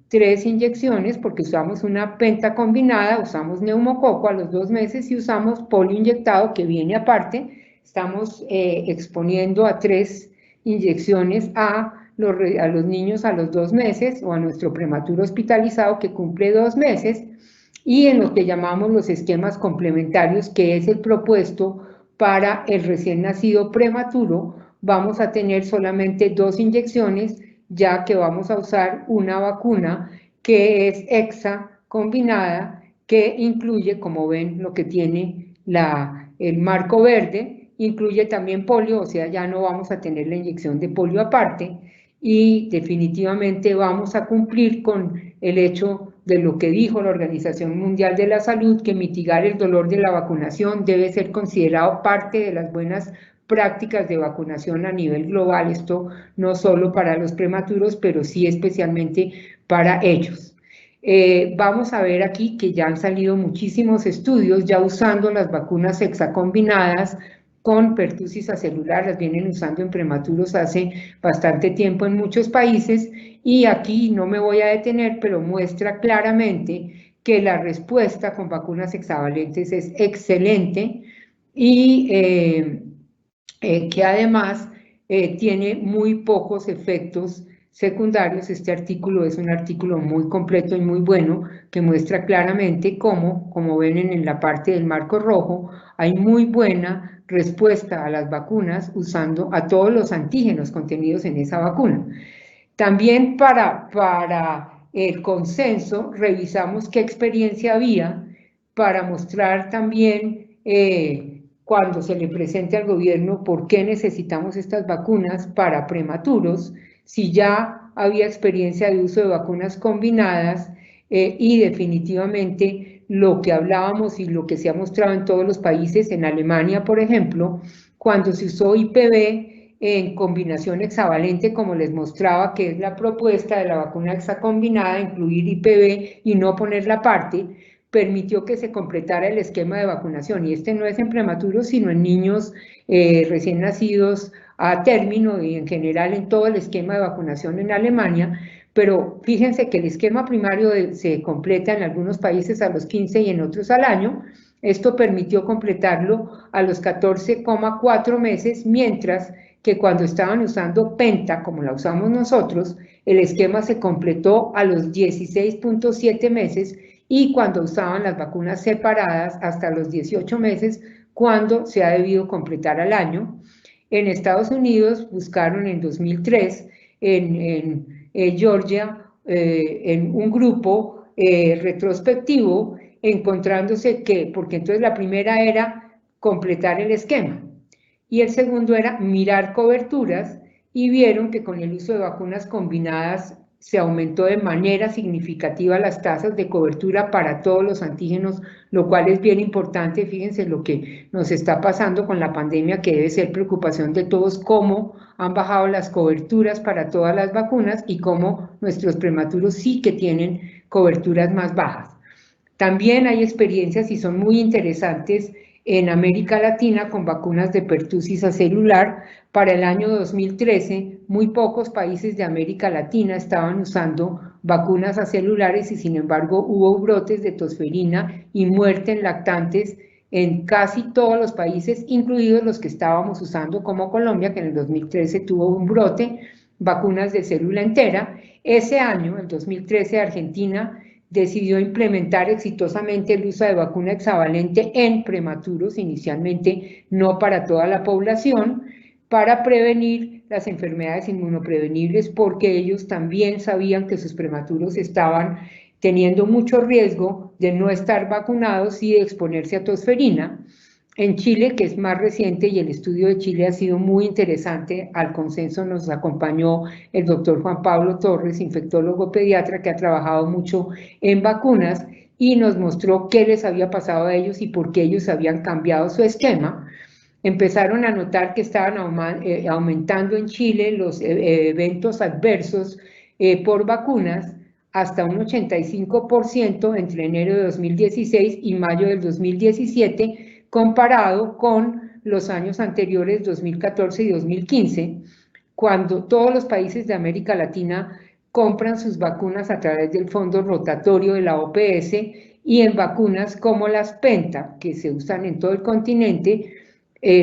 Speaker 4: 3 inyecciones, porque usamos una penta combinada, usamos neumococo a los 2 meses y usamos polio inyectado que viene aparte. Estamos exponiendo a 3 inyecciones a los niños a los 2 meses, o a nuestro prematuro hospitalizado que cumple 2 meses, y en lo que llamamos los esquemas complementarios, que es el propuesto para el recién nacido prematuro, vamos a tener solamente 2 inyecciones, ya que vamos a usar una vacuna que es hexa combinada, que incluye, como ven, lo que tiene el marco verde, incluye también polio, o sea, ya no vamos a tener la inyección de polio aparte, y definitivamente vamos a cumplir con el hecho de lo que dijo la Organización Mundial de la Salud, que mitigar el dolor de la vacunación debe ser considerado parte de las buenas prácticas de vacunación a nivel global. Esto no solo para los prematuros, pero sí especialmente para ellos. Vamos a ver aquí que ya han salido muchísimos estudios ya usando las vacunas hexacombinadas con pertusis acelular. Las vienen usando en prematuros hace bastante tiempo en muchos países, y aquí no me voy a detener, pero muestra claramente que la respuesta con vacunas hexavalentes es excelente, y que además tiene muy pocos efectos secundarios. Este artículo es un artículo muy completo y muy bueno, que muestra claramente cómo, como ven en la parte del marco rojo, hay muy buena respuesta a las vacunas usando a todos los antígenos contenidos en esa vacuna. También para el consenso revisamos qué experiencia había, para mostrar también cuando se le presente al gobierno por qué necesitamos estas vacunas para prematuros, si ya había experiencia de uso de vacunas combinadas, y definitivamente lo que hablábamos y lo que se ha mostrado en todos los países. En Alemania, por ejemplo, cuando se usó IPV en combinación hexavalente, como les mostraba, que es la propuesta de la vacuna hexacombinada, incluir IPV y no ponerla aparte, permitió que se completara el esquema de vacunación. Y este no es en prematuros, sino en niños recién nacidos a término, y en general en todo el esquema de vacunación en Alemania. Pero fíjense que el esquema primario se completa en algunos países a los 15 y en otros al año. Esto permitió completarlo a los 14,4 meses, mientras que cuando estaban usando penta, como la usamos nosotros, el esquema se completó a los 16,7 meses, y cuando usaban las vacunas separadas hasta los 18 meses, cuando se ha debido completar al año. En Estados Unidos buscaron en 2003 en Georgia, en un grupo retrospectivo, encontrándose que, porque entonces la primera era completar el esquema y el segundo era mirar coberturas, y vieron que con el uso de vacunas combinadas se aumentó de manera significativa las tasas de cobertura para todos los antígenos, lo cual es bien importante. Fíjense lo que nos está pasando con la pandemia, que debe ser preocupación de todos, cómo han bajado las coberturas para todas las vacunas y cómo nuestros prematuros sí que tienen coberturas más bajas. También hay experiencias y son muy interesantes en América Latina con vacunas de pertussis acelular. Para el año 2013, muy pocos países de América Latina estaban usando vacunas acelulares y sin embargo hubo brotes de tosferina y muerte en lactantes en casi todos los países, incluidos los que estábamos usando como Colombia, que en el 2013 tuvo un brote, vacunas de célula entera. Ese año, el 2013, Argentina decidió implementar exitosamente el uso de vacuna hexavalente en prematuros, inicialmente no para toda la población, para prevenir las enfermedades inmunoprevenibles, porque ellos también sabían que sus prematuros estaban teniendo mucho riesgo de no estar vacunados y de exponerse a tosferina. En Chile, que es más reciente, y el estudio de Chile ha sido muy interesante, al consenso nos acompañó el doctor Juan Pablo Torres, infectólogo pediatra que ha trabajado mucho en vacunas, y nos mostró qué les había pasado a ellos y por qué ellos habían cambiado su esquema. Empezaron a notar que estaban aumentando en Chile los eventos adversos por vacunas hasta un 85% entre enero de 2016 y mayo del 2017, comparado con los años anteriores, 2014 y 2015, cuando todos los países de América Latina compran sus vacunas a través del fondo rotatorio de la OPS, y en vacunas como las Penta, que se usan en todo el continente,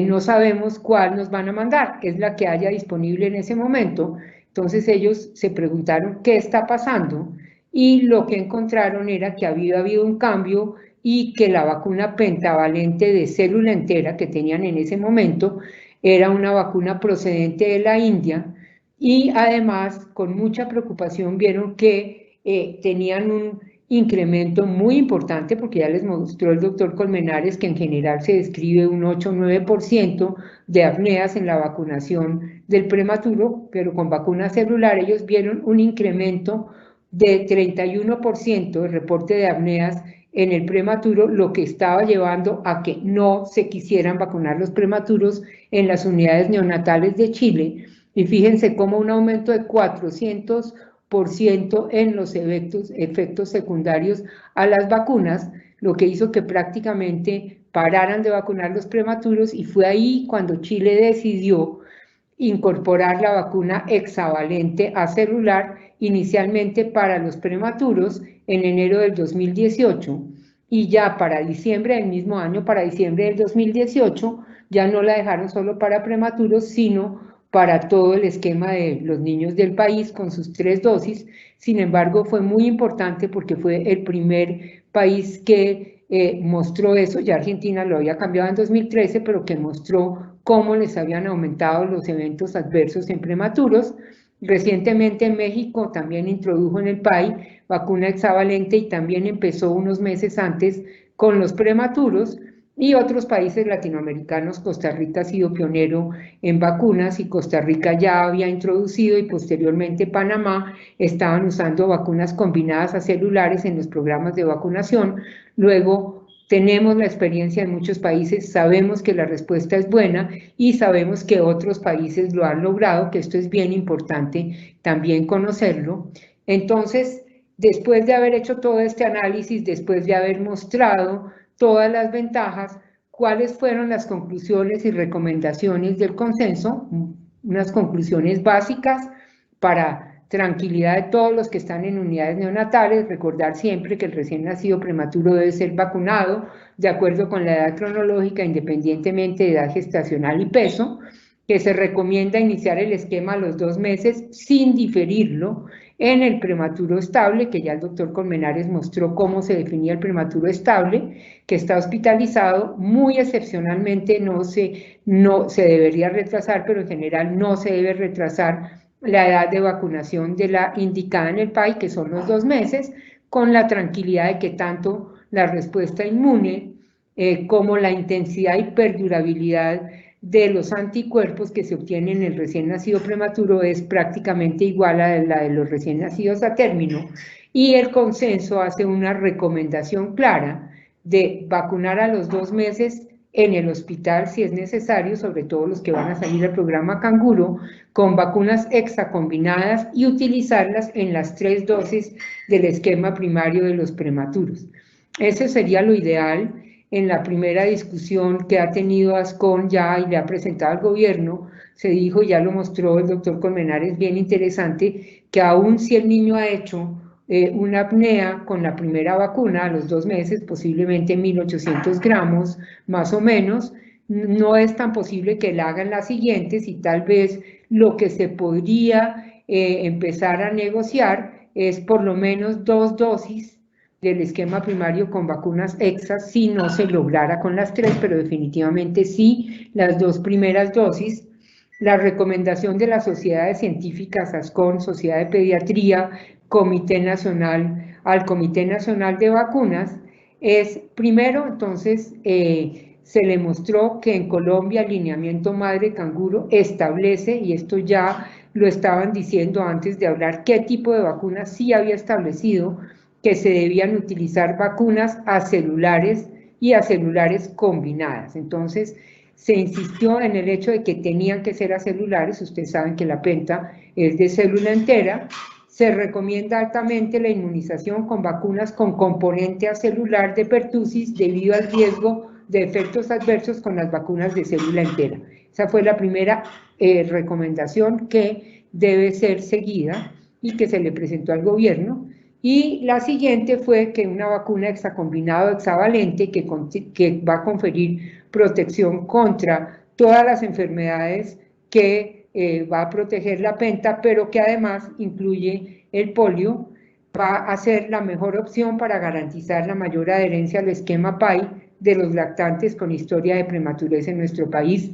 Speaker 4: no sabemos cuál nos van a mandar, es la que haya disponible en ese momento. Entonces ellos se preguntaron qué está pasando y lo que encontraron era que había habido un cambio y que la vacuna pentavalente de célula entera que tenían en ese momento era una vacuna procedente de la India, y además con mucha preocupación vieron que tenían un incremento muy importante, porque ya les mostró el doctor Colmenares que en general se describe un 8-9% de apneas en la vacunación del prematuro, pero con vacuna celular ellos vieron un incremento de 31% el reporte de apneas en el prematuro, lo que estaba llevando a que no se quisieran vacunar los prematuros en las unidades neonatales de Chile. Y fíjense cómo un aumento de 400% en los efectos secundarios a las vacunas, lo que hizo que prácticamente pararan de vacunar los prematuros, y fue ahí cuando Chile decidió incorporar la vacuna hexavalente acelular inicialmente para los prematuros en enero del 2018, y ya para diciembre del mismo año, para diciembre del 2018, ya no la dejaron solo para prematuros, sino para todo el esquema de los niños del país con sus 3 dosis. Sin embargo, fue muy importante porque fue el primer país que mostró eso. Ya Argentina lo había cambiado en 2013, pero que mostró cómo les habían aumentado los eventos adversos en prematuros. Recientemente México también introdujo en el país vacuna hexavalente y también empezó unos meses antes con los prematuros, y otros países latinoamericanos. Costa Rica ha sido pionero en vacunas y Costa Rica ya había introducido, y posteriormente Panamá estaban usando vacunas combinadas acelulares en los programas de vacunación. Luego tenemos la experiencia en muchos países, sabemos que la respuesta es buena y sabemos que otros países lo han logrado, que esto es bien importante también conocerlo. Entonces, después de haber hecho todo este análisis, después de haber mostrado todas las ventajas, ¿cuáles fueron las conclusiones y recomendaciones del consenso? Unas conclusiones básicas para tranquilidad de todos los que están en unidades neonatales: recordar siempre que el recién nacido prematuro debe ser vacunado de acuerdo con la edad cronológica, independientemente de edad gestacional y peso, que se recomienda iniciar el esquema a los 2 meses sin diferirlo en el prematuro estable, que ya el doctor Colmenares mostró cómo se definía el prematuro estable, que está hospitalizado. Muy excepcionalmente no se debería retrasar, pero en general no se debe retrasar la edad de vacunación de la indicada en el país, que son los 2 meses, con la tranquilidad de que tanto la respuesta inmune como la intensidad y perdurabilidad de los anticuerpos que se obtienen en el recién nacido prematuro es prácticamente igual a la de los recién nacidos a término, y el consenso hace una recomendación clara de vacunar a los 2 meses en el hospital si es necesario, sobre todo los que van a salir al programa Canguro, con vacunas extracombinadas y utilizarlas en las 3 dosis del esquema primario de los prematuros. Ese sería lo ideal. En la primera discusión que ha tenido ASCON ya y le ha presentado al gobierno, se dijo, ya lo mostró el doctor Colmenares, bien interesante, que aún si el niño ha hecho una apnea con la primera vacuna a los 2 meses, posiblemente 1.800 gramos más o menos, no es tan posible que la hagan las siguientes, y tal vez lo que se podría empezar a negociar es por lo menos 2 dosis del esquema primario con vacunas extra, si no se lograra con las 3, pero definitivamente sí las 2 primeras dosis. La recomendación de las sociedades científicas, ASCON, Sociedad de Pediatría, Comité Nacional, al Comité Nacional de Vacunas, es primero, entonces, se le mostró que en Colombia el lineamiento Madre Canguro establece, y esto ya lo estaban diciendo antes de hablar, qué tipo de vacunas sí había establecido, que se debían utilizar vacunas acelulares y acelulares combinadas. Entonces, se insistió en el hecho de que tenían que ser acelulares. Ustedes saben que la penta es de célula entera. Se recomienda altamente la inmunización con vacunas con componente acelular de pertussis debido al riesgo de efectos adversos con las vacunas de célula entera. Esa fue la primera recomendación que debe ser seguida y que se le presentó al gobierno. Y la siguiente fue que una vacuna hexacombinado hexavalente que va a conferir protección contra todas las enfermedades que va a proteger la penta, pero que además incluye el polio, va a ser la mejor opción para garantizar la mayor adherencia al esquema PAI de los lactantes con historia de prematurez en nuestro país.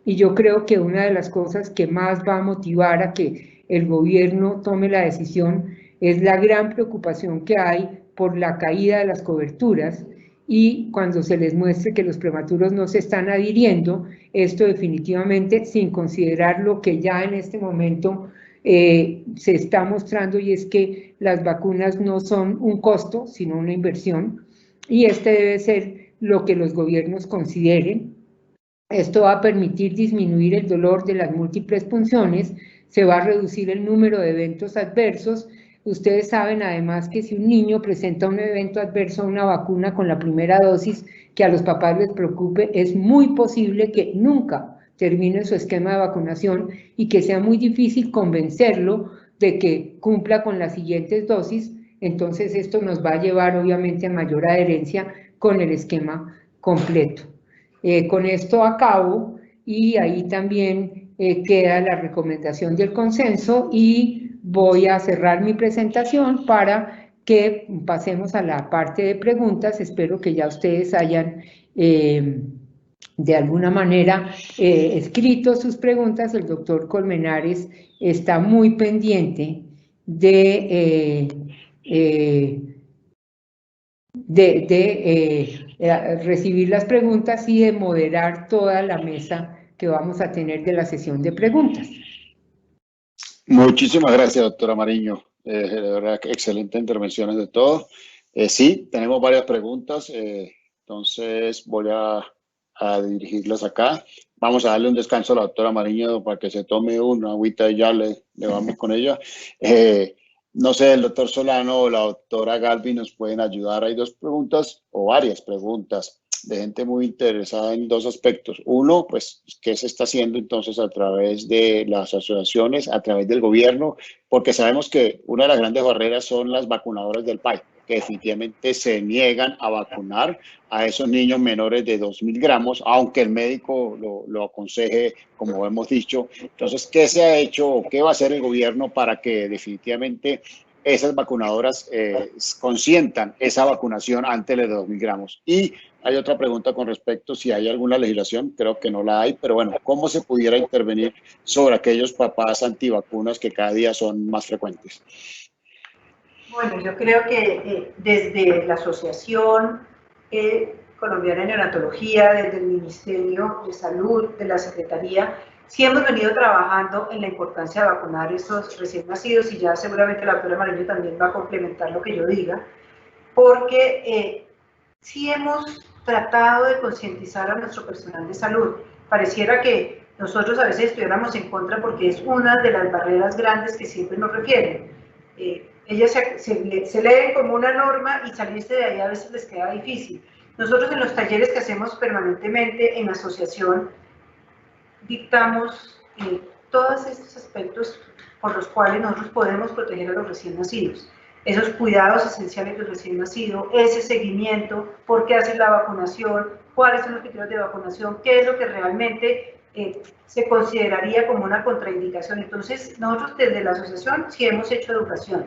Speaker 4: Y yo creo que una de las cosas que más va a motivar a que el gobierno tome la decisión es la gran preocupación que hay por la caída de las coberturas, y cuando se les muestre que los prematuros no se están adhiriendo, esto definitivamente sin considerar lo que ya en este momento se está mostrando, y es que las vacunas no son un costo, sino una inversión, y este debe ser lo que los gobiernos consideren. Esto va a permitir disminuir el dolor de las múltiples punciones, se va a reducir el número de eventos adversos. Ustedes saben además que si un niño presenta un evento adverso a una vacuna con la primera dosis que a los papás les preocupe, es muy posible que nunca termine su esquema de vacunación y que sea muy difícil convencerlo de que cumpla con las siguientes dosis. Entonces esto nos va a llevar obviamente a mayor adherencia con el esquema completo. Con esto acabo, y ahí también queda la recomendación del consenso, y voy a cerrar mi presentación para que pasemos a la parte de preguntas. Espero que ya ustedes hayan de alguna manera escrito sus preguntas. El doctor Colmenares está muy pendiente de recibir las preguntas y de moderar toda la mesa que vamos a tener de la sesión de preguntas.
Speaker 3: Muchísimas gracias, doctora Mariño. De verdad, excelentes intervenciones de todos. Sí, tenemos varias preguntas, entonces voy a dirigirlas acá. Vamos a darle un descanso a la doctora Mariño para que se tome una agüita y ya le vamos con ella. No sé, el doctor Solano o la doctora Galvis nos pueden ayudar. Hay 2 preguntas o varias preguntas de gente muy interesada en 2 aspectos. Uno, pues, ¿qué se está haciendo entonces a través de las asociaciones, a través del gobierno? Porque sabemos que una de las grandes barreras son las vacunadoras del PAI, que definitivamente se niegan a vacunar a esos niños menores de 2.000 gramos, aunque el médico lo aconseje, como hemos dicho. Entonces, ¿qué se ha hecho o qué va a hacer el gobierno para que definitivamente esas vacunadoras consientan esa vacunación antes de 2.000 gramos? Y hay otra pregunta con respecto si hay alguna legislación, creo que no la hay, pero bueno, ¿cómo se pudiera intervenir sobre aquellos papás antivacunas que cada día son más frecuentes?
Speaker 1: Bueno, yo creo que desde la asociación Colombiana de Neonatología, desde el Ministerio de Salud, de la Secretaría, sí hemos venido trabajando en la importancia de vacunar estos recién nacidos, y ya seguramente la doctora Mariño también va a complementar lo que yo diga, porque sí hemos tratado de concientizar a nuestro personal de salud. Pareciera que nosotros a veces estuviéramos en contra porque es una de las barreras grandes que siempre nos refieren. Ellas se leen como una norma y salirse de ahí a veces les queda difícil. Nosotros en los talleres que hacemos permanentemente en la asociación dictamos todos estos aspectos por los cuales nosotros podemos proteger a los recién nacidos. Esos cuidados esenciales del recién nacido, ese seguimiento, por qué hacen la vacunación, cuáles son los criterios de vacunación, qué es lo que realmente se consideraría como una contraindicación. Entonces, nosotros desde la asociación sí hemos hecho educación.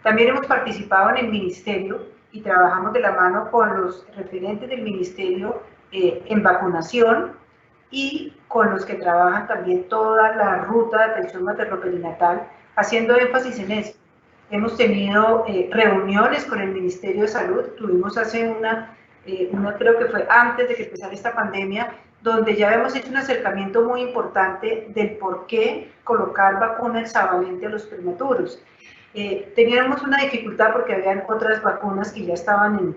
Speaker 1: También hemos participado en el ministerio y trabajamos de la mano con los referentes del ministerio en vacunación y con los que trabajan también toda la ruta de atención materno-perinatal, haciendo énfasis en eso. Hemos tenido reuniones con el Ministerio de Salud, tuvimos hace una creo que fue antes de que empezara esta pandemia, donde ya hemos hecho un acercamiento muy importante del por qué colocar vacuna hexavalente a los prematuros. Teníamos una dificultad porque habían otras vacunas que ya estaban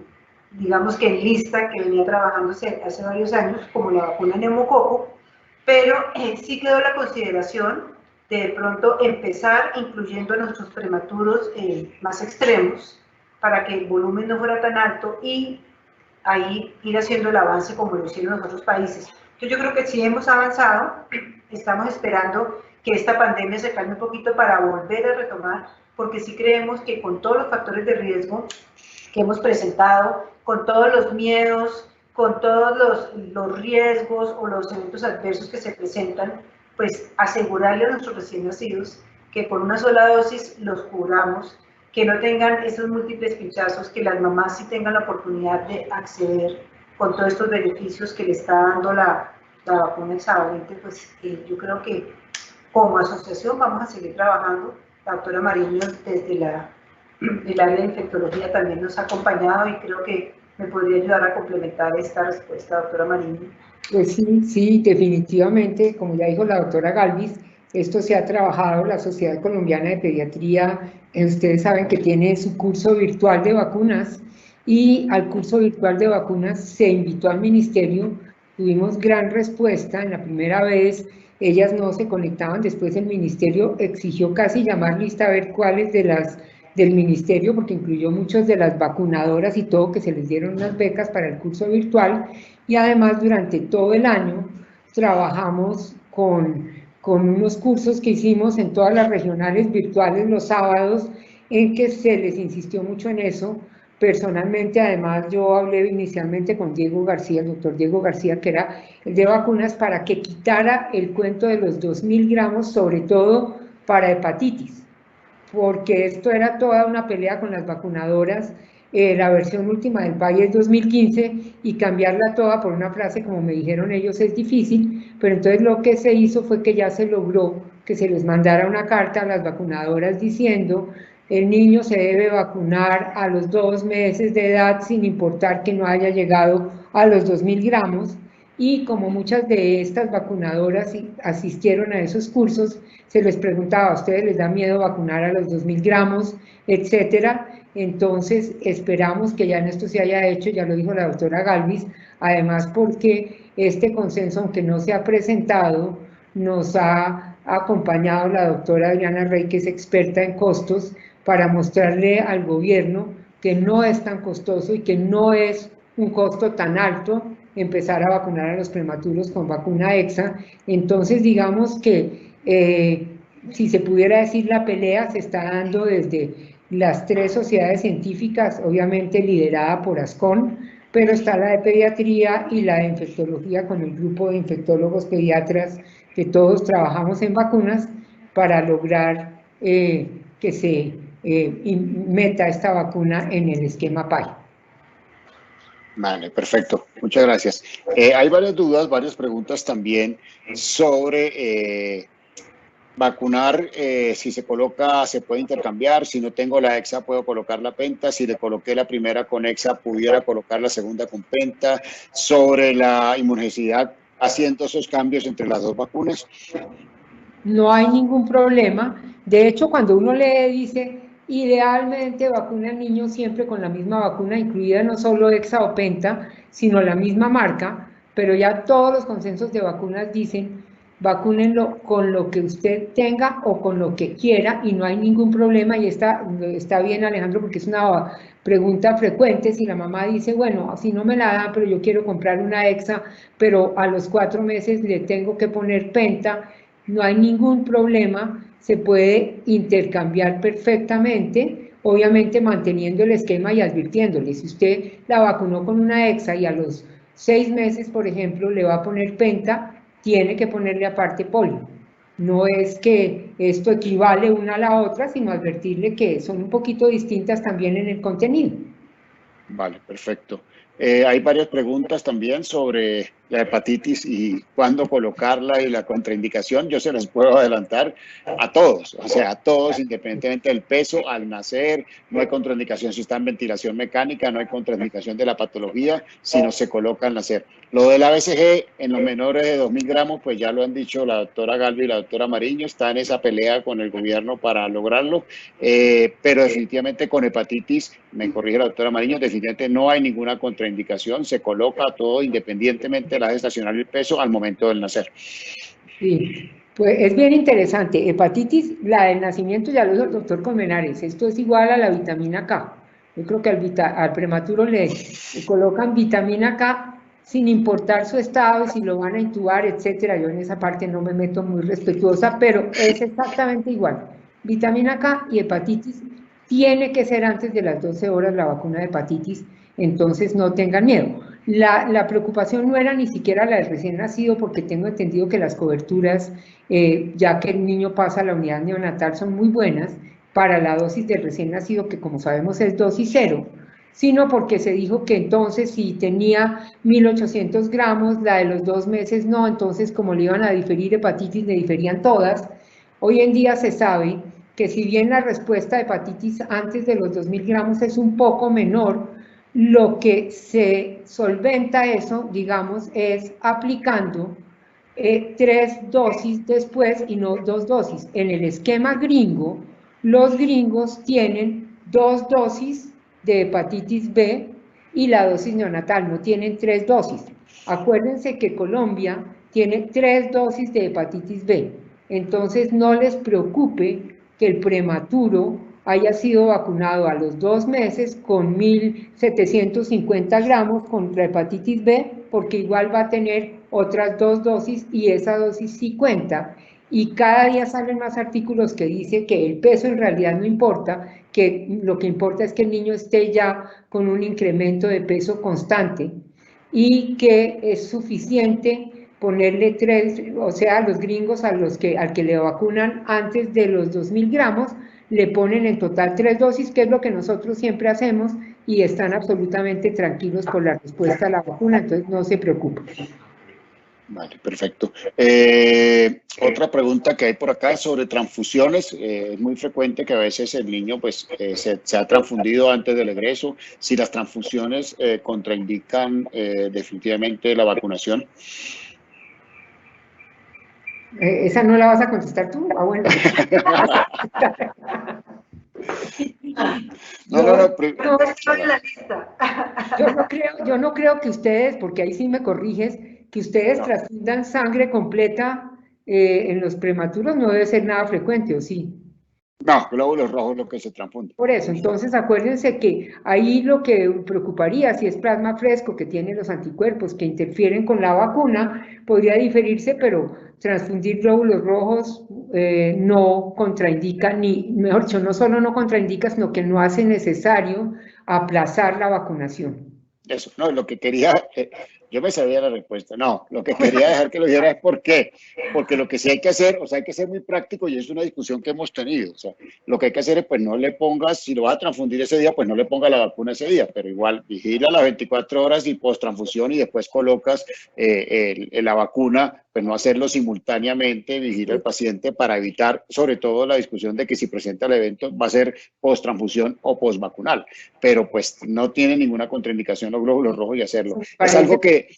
Speaker 1: digamos que en lista, que venía trabajándose hace varios años, como la vacuna neumococo, pero sí quedó la consideración de pronto empezar incluyendo a nuestros prematuros más extremos, para que el volumen no fuera tan alto y ahí ir haciendo el avance como lo hicieron los otros países. Entonces yo creo que sí hemos avanzado, estamos esperando que esta pandemia se calme un poquito para volver a retomar, porque sí creemos que con todos los factores de riesgo que hemos presentado, con todos los miedos, con todos los riesgos o los eventos adversos que se presentan, pues asegurarle a nuestros recién nacidos que con una sola dosis los cubramos, que no tengan esos múltiples pinchazos, que las mamás sí tengan la oportunidad de acceder con todos estos beneficios que le está dando la vacuna hexavalente. Pues yo creo que como asociación vamos a seguir trabajando. La doctora Mariño desde el área de infectología también nos ha acompañado y creo que me podría ayudar a complementar esta respuesta, doctora Mariño.
Speaker 4: Pues sí, sí, definitivamente, como ya dijo la doctora Galvis, esto se ha trabajado, la Sociedad Colombiana de Pediatría, ustedes saben que tiene su curso virtual de vacunas, y al curso virtual de vacunas se invitó al ministerio, tuvimos gran respuesta. En la primera vez ellas no se conectaban, después el ministerio exigió casi llamar lista a ver cuáles del ministerio, porque incluyó muchas de las vacunadoras y todo, que se les dieron unas becas para el curso virtual, y además durante todo el año trabajamos con unos cursos que hicimos en todas las regionales virtuales los sábados, en que se les insistió mucho en eso. Personalmente, además, yo hablé inicialmente con Diego García, el doctor Diego García, que era el de vacunas, para que quitara el cuento de los 2.000 gramos, sobre todo para hepatitis, porque esto era toda una pelea con las vacunadoras. La versión última del PAI es 2015 y cambiarla toda por una frase, como me dijeron ellos, es difícil, pero entonces lo que se hizo fue que ya se logró que se les mandara una carta a las vacunadoras diciendo: el niño se debe vacunar a los 2 meses de edad sin importar que no haya llegado a los 2.000 gramos. Y como muchas de estas vacunadoras asistieron a esos cursos, se les preguntaba: ¿a ustedes les da miedo vacunar a los 2.000 gramos, etcétera? Entonces esperamos que ya en esto se haya hecho, ya lo dijo la doctora Galvis, además porque este consenso, aunque no se ha presentado, nos ha acompañado la doctora Adriana Rey, que es experta en costos, para mostrarle al gobierno que no es tan costoso y que no es un costo tan alto empezar a vacunar a los prematuros con vacuna hexa. Entonces, digamos que si se pudiera decir, la pelea se está dando desde las 3 sociedades científicas, obviamente liderada por ASCON, pero está la de pediatría y la de infectología, con el grupo de infectólogos pediatras, que todos trabajamos en vacunas para lograr que se meta esta vacuna en el esquema PAI.
Speaker 3: Vale, perfecto. Muchas gracias. Hay varias dudas, varias preguntas también sobre vacunar, si se coloca, se puede intercambiar. Si no tengo la hexa, puedo colocar la penta. Si le coloqué la primera con hexa, pudiera colocar la segunda con penta. Sobre la inmunogenicidad, haciendo esos cambios entre las dos vacunas.
Speaker 4: No hay ningún problema. De hecho, cuando uno lee, dice, idealmente vacuna al niño siempre con la misma vacuna, incluida no solo hexa o penta, sino la misma marca, pero ya todos los consensos de vacunas dicen, vacúnenlo con lo que usted tenga o con lo que quiera y no hay ningún problema. Y está bien, Alejandro, porque es una pregunta frecuente. Si la mamá dice, bueno, si no me la dan, pero yo quiero comprar una hexa, pero a los 4 meses le tengo que poner penta, no hay ningún problema, se puede intercambiar perfectamente, obviamente manteniendo el esquema y advirtiéndole, si usted la vacunó con una hexa y a los 6 meses, por ejemplo, le va a poner penta, tiene que ponerle aparte polio. No es que esto equivale una a la otra, sino advertirle que son un poquito distintas también en el contenido.
Speaker 3: Vale, perfecto. Hay varias preguntas también sobre la hepatitis y cuándo colocarla y la contraindicación. Yo se las puedo adelantar a todos, o sea, a todos, independientemente del peso, al nacer. No hay contraindicación si está en ventilación mecánica, no hay contraindicación de la patología, sino se coloca al nacer. Lo del ABCG en los menores de 2.000 gramos, pues ya lo han dicho la doctora Galvi y la doctora Mariño, está en esa pelea con el gobierno para lograrlo, pero definitivamente con hepatitis, me corrige la doctora Mariño, definitivamente no hay ninguna contraindicación, se coloca todo independientemente de la gestacional y el peso al momento del nacer.
Speaker 4: Sí, pues es bien interesante. Hepatitis, la del nacimiento, ya lo dijo el doctor Colmenares, esto es igual a la vitamina K. Yo creo que al prematuro le colocan vitamina K sin importar su estado, si lo van a intubar, etcétera. Yo en esa parte no me meto, muy respetuosa, pero es exactamente igual. Vitamina K y hepatitis, tiene que ser antes de las 12 horas la vacuna de hepatitis, entonces no tengan miedo. La preocupación no era ni siquiera la del recién nacido, porque tengo entendido que las coberturas, ya que el niño pasa a la unidad neonatal, son muy buenas para la dosis del recién nacido, que como sabemos es dosis 0, sino porque se dijo que entonces si tenía 1.800 gramos, la de los 2 meses no, entonces como le iban a diferir hepatitis, le diferían todas. Hoy en día se sabe que si bien la respuesta de hepatitis antes de los 2.000 gramos es un poco menor, lo que se solventa eso, digamos, es aplicando 3 dosis después y no 2 dosis. En el esquema gringo, los gringos tienen 2 dosis de hepatitis B y la dosis neonatal, no tienen 3 dosis. Acuérdense que Colombia tiene 3 dosis de hepatitis B, entonces no les preocupe que el prematuro haya sido vacunado a los 2 meses con 1.750 gramos contra hepatitis B, porque igual va a tener otras 2 dosis y esa dosis sí cuenta. Y cada día salen más artículos que dicen que el peso en realidad no importa, que lo que importa es que el niño esté ya con un incremento de peso constante y que es suficiente ponerle 3, o sea, los gringos al que le vacunan antes de los 2.000 gramos, le ponen en total 3 dosis, que es lo que nosotros siempre hacemos, y están absolutamente tranquilos por la respuesta a la vacuna, entonces no se preocupen.
Speaker 3: Vale, perfecto. Otra pregunta que hay por acá es sobre transfusiones. Es muy frecuente que a veces el niño pues, se ha transfundido antes del egreso. Si las transfusiones contraindican definitivamente la vacunación.
Speaker 4: ¿Esa no la vas a contestar tú? Ah, bueno. Yo no creo que ustedes, porque ahí sí me corriges, que ustedes transfundan sangre completa en los prematuros no debe ser nada frecuente, ¿o sí?
Speaker 3: No, glóbulos rojos lo que se transfunde.
Speaker 4: Por eso, entonces acuérdense que ahí lo que preocuparía, si es plasma fresco que tiene los anticuerpos que interfieren con la vacuna, podría diferirse, pero transfundir glóbulos rojos no contraindica, ni, mejor dicho, no solo no contraindica, sino que no hace necesario aplazar la vacunación.
Speaker 3: Eso, no, lo que quería, yo me sabía la respuesta, no, lo que quería dejar que lo dijera es por qué, porque lo que sí hay que hacer, o sea, hay que ser muy práctico y es una discusión que hemos tenido, o sea, lo que hay que hacer es, pues no le pongas, si lo vas a transfundir ese día, pues no le pongas la vacuna ese día, pero igual vigila las 24 horas y post-transfusión y después colocas la vacuna pues no hacerlo simultáneamente, vigilar al paciente para evitar sobre todo la discusión de que si presenta el evento va a ser post-transfusión o post-vacunal, pero pues no tiene ninguna contraindicación los glóbulos rojos y hacerlo. Es algo que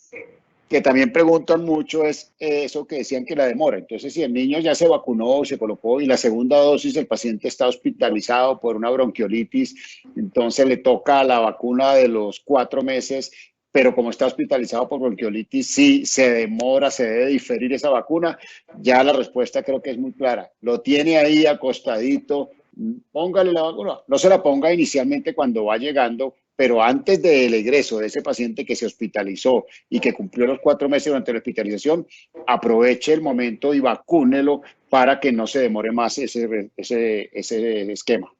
Speaker 3: también preguntan mucho, es eso que decían que la demora. Entonces, si el niño ya se vacunó, se colocó y la segunda dosis el paciente está hospitalizado por una bronquiolitis, entonces le toca la vacuna de los 4 meses, pero como está hospitalizado por bronquiolitis, sí se demora, se debe diferir esa vacuna. Ya la respuesta creo que es muy clara. Lo tiene ahí acostadito, póngale la vacuna. No se la ponga inicialmente cuando va llegando, pero antes del egreso de ese paciente que se hospitalizó y que cumplió los 4 meses durante la hospitalización, aproveche el momento y vacúnelo para que no se demore más ese esquema.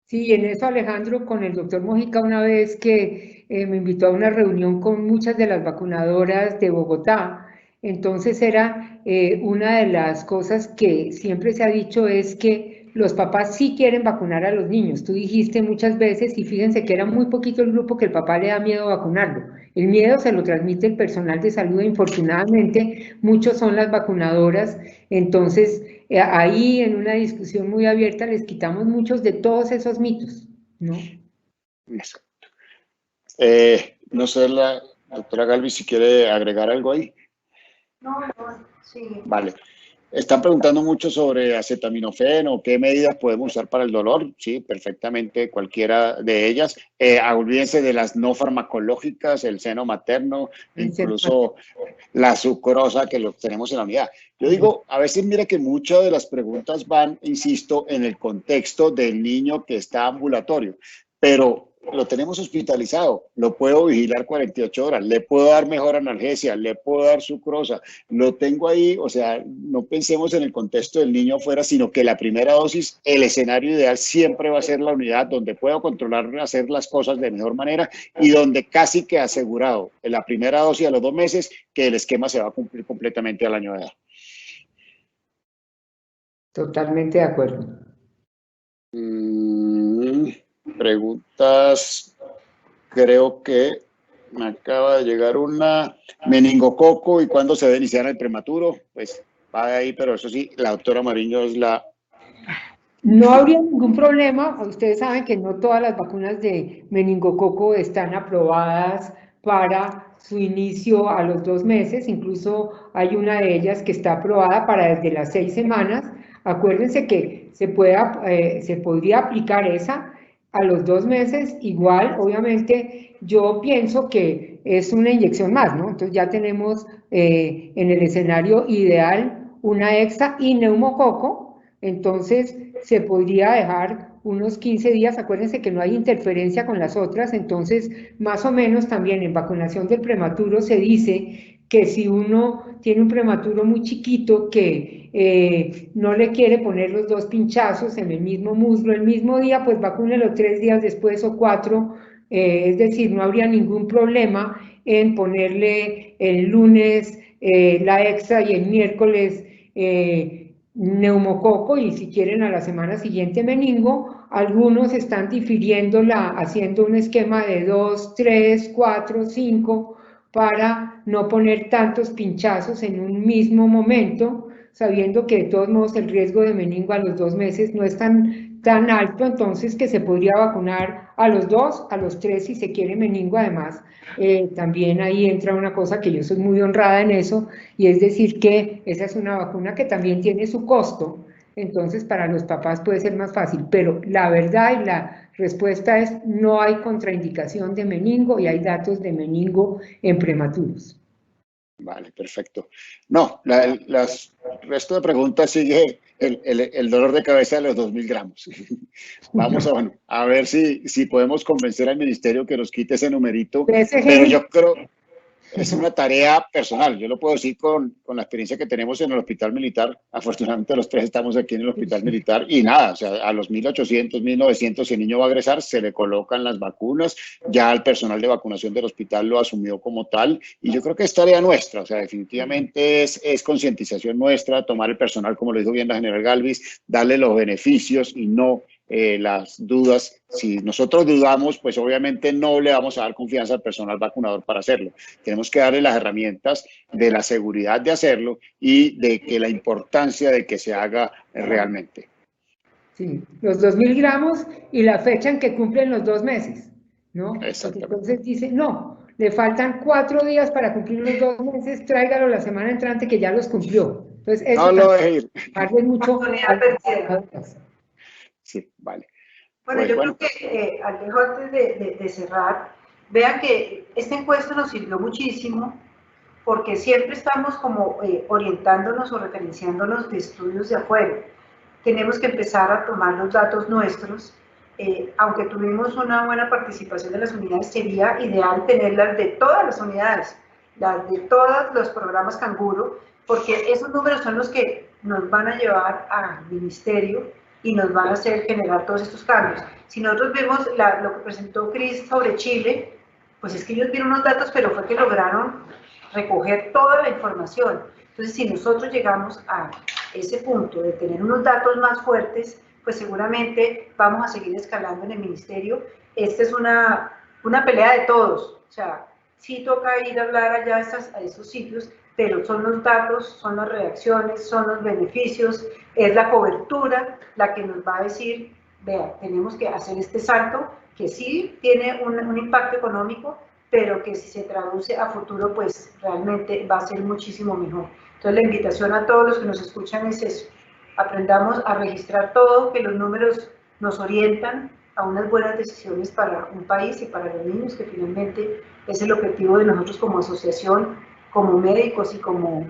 Speaker 4: Sí, en eso, Alejandro, con el doctor Mojica, una vez que me invitó a una reunión con muchas de las vacunadoras de Bogotá, entonces era una de las cosas que siempre se ha dicho es que los papás sí quieren vacunar a los niños. Tú dijiste muchas veces, y fíjense que era muy poquito el grupo que el papá le da miedo vacunarlo. El miedo se lo transmite el personal de salud, e infortunadamente muchos son las vacunadoras, entonces ahí en una discusión muy abierta les quitamos muchos de todos esos mitos, ¿no?
Speaker 3: Exacto. No sé, la doctora Galvis, si quiere agregar algo ahí.
Speaker 1: No, sí.
Speaker 3: Vale. Están preguntando mucho sobre acetaminofén, qué medidas podemos usar para el dolor. Sí, perfectamente cualquiera de ellas. Olvídense de las no farmacológicas, el seno materno, incluso la sucrosa que lo tenemos en la unidad. Yo digo, a veces mira que muchas de las preguntas van, insisto, en el contexto del niño que está ambulatorio, pero lo tenemos hospitalizado, lo puedo vigilar 48 horas, le puedo dar mejor analgesia, le puedo dar sucrosa, lo tengo ahí, o sea, no pensemos en el contexto del niño afuera, sino que la primera dosis, el escenario ideal siempre va a ser la unidad donde puedo controlar, hacer las cosas de mejor manera y donde casi que asegurado en la primera dosis a los 2 meses que el esquema se va a cumplir completamente al año de edad.
Speaker 4: Totalmente de acuerdo.
Speaker 3: Preguntas, creo que me acaba de llegar una, meningococo y cuándo se debe iniciar el prematuro, pues va de ahí, pero eso sí, la doctora Mariño es la...
Speaker 4: No habría ningún problema, ustedes saben que no todas las vacunas de meningococo están aprobadas para su inicio a los 2 meses, incluso hay una de ellas que está aprobada para desde las 6 semanas. Acuérdense que se podría aplicar esa a los 2 meses, igual, obviamente, yo pienso que es una inyección más, ¿no? Entonces ya tenemos en el escenario ideal una extra y neumococo, entonces se podría dejar unos 15 días, acuérdense que no hay interferencia con las otras, entonces más o menos también en vacunación del prematuro se dice que si uno tiene un prematuro muy chiquito que no le quiere poner los 2 pinchazos en el mismo muslo el mismo día, pues vacúnelo 3 días después o 4, es decir, no habría ningún problema en ponerle el lunes la extra y el miércoles neumococo y si quieren a la semana siguiente meningo. Algunos están difiriéndola haciendo un esquema de 2, 3, 4, 5 para no poner tantos pinchazos en un mismo momento, sabiendo que de todos modos el riesgo de meningo a los 2 meses no es tan alto, entonces que se podría vacunar a los 2, a los 3 si se quiere meningo. Además, también ahí entra una cosa que yo soy muy honrada en eso, y es decir que esa es una vacuna que también tiene su costo, entonces para los papás puede ser más fácil, pero la verdad y la respuesta es no hay contraindicación de meningo y hay datos de meningo en prematuros.
Speaker 3: Vale, perfecto. No, el resto de preguntas sigue el dolor de cabeza de los 2.000 gramos. Vamos a ver si podemos convencer al ministerio que nos quite ese numerito, pero yo creo es una tarea personal. Yo lo puedo decir con la experiencia que tenemos en el hospital militar. Afortunadamente los 3 estamos aquí en el hospital militar y nada, o sea, a los 1.800, 1.900, si el niño va a egresar, se le colocan las vacunas. Ya el personal de vacunación del hospital lo asumió como tal y yo creo que es tarea nuestra, o sea, definitivamente es concientización nuestra, tomar el personal, como lo dijo bien la general Galvis, darle los beneficios y no las dudas. Si nosotros dudamos, pues obviamente no le vamos a dar confianza al personal vacunador para hacerlo. Tenemos que darle las herramientas de la seguridad de hacerlo y de que la importancia de que se haga realmente.
Speaker 4: Sí, los 2.000 gramos y la fecha en que cumplen los 2 meses, ¿no? Porque
Speaker 3: Exactamente.
Speaker 4: entonces dice, no, le faltan 4 días para cumplir los 2 meses, tráigalo la semana entrante que ya los cumplió. Entonces, eso
Speaker 3: No lo deje ir.
Speaker 4: darle mucho
Speaker 1: Oportunidad perdida.
Speaker 3: Sí, vale.
Speaker 1: Bueno,
Speaker 3: Pues
Speaker 1: yo
Speaker 3: bueno.
Speaker 1: creo que, Alejo, antes de cerrar, vean que esta encuesta nos sirvió muchísimo porque siempre estamos como orientándonos o referenciándonos de estudios de afuera. Tenemos que empezar a tomar los datos nuestros. Aunque tuvimos una buena participación de las unidades, sería ideal tenerlas de todas las unidades, las de todos los programas Canguro, porque esos números son los que nos van a llevar al ministerio y nos van a hacer generar todos estos cambios. Si nosotros vemos lo que presentó Cris sobre Chile, pues es que ellos vieron unos datos, pero fue que lograron recoger toda la información. Entonces, si nosotros llegamos a ese punto de tener unos datos más fuertes, pues seguramente vamos a seguir escalando en el ministerio. Esta es una pelea de todos, o sea, sí toca ir a hablar allá a esos sitios, pero son los datos, son las reacciones, son los beneficios, es la cobertura la que nos va a decir, vea, tenemos que hacer este salto, que sí tiene un impacto económico, pero que si se traduce a futuro, pues realmente va a ser muchísimo mejor. Entonces la invitación a todos los que nos escuchan es eso, aprendamos a registrar todo, que los números nos orientan a unas buenas decisiones para un país y para los niños, que finalmente es el objetivo de nosotros como asociación, como médicos y como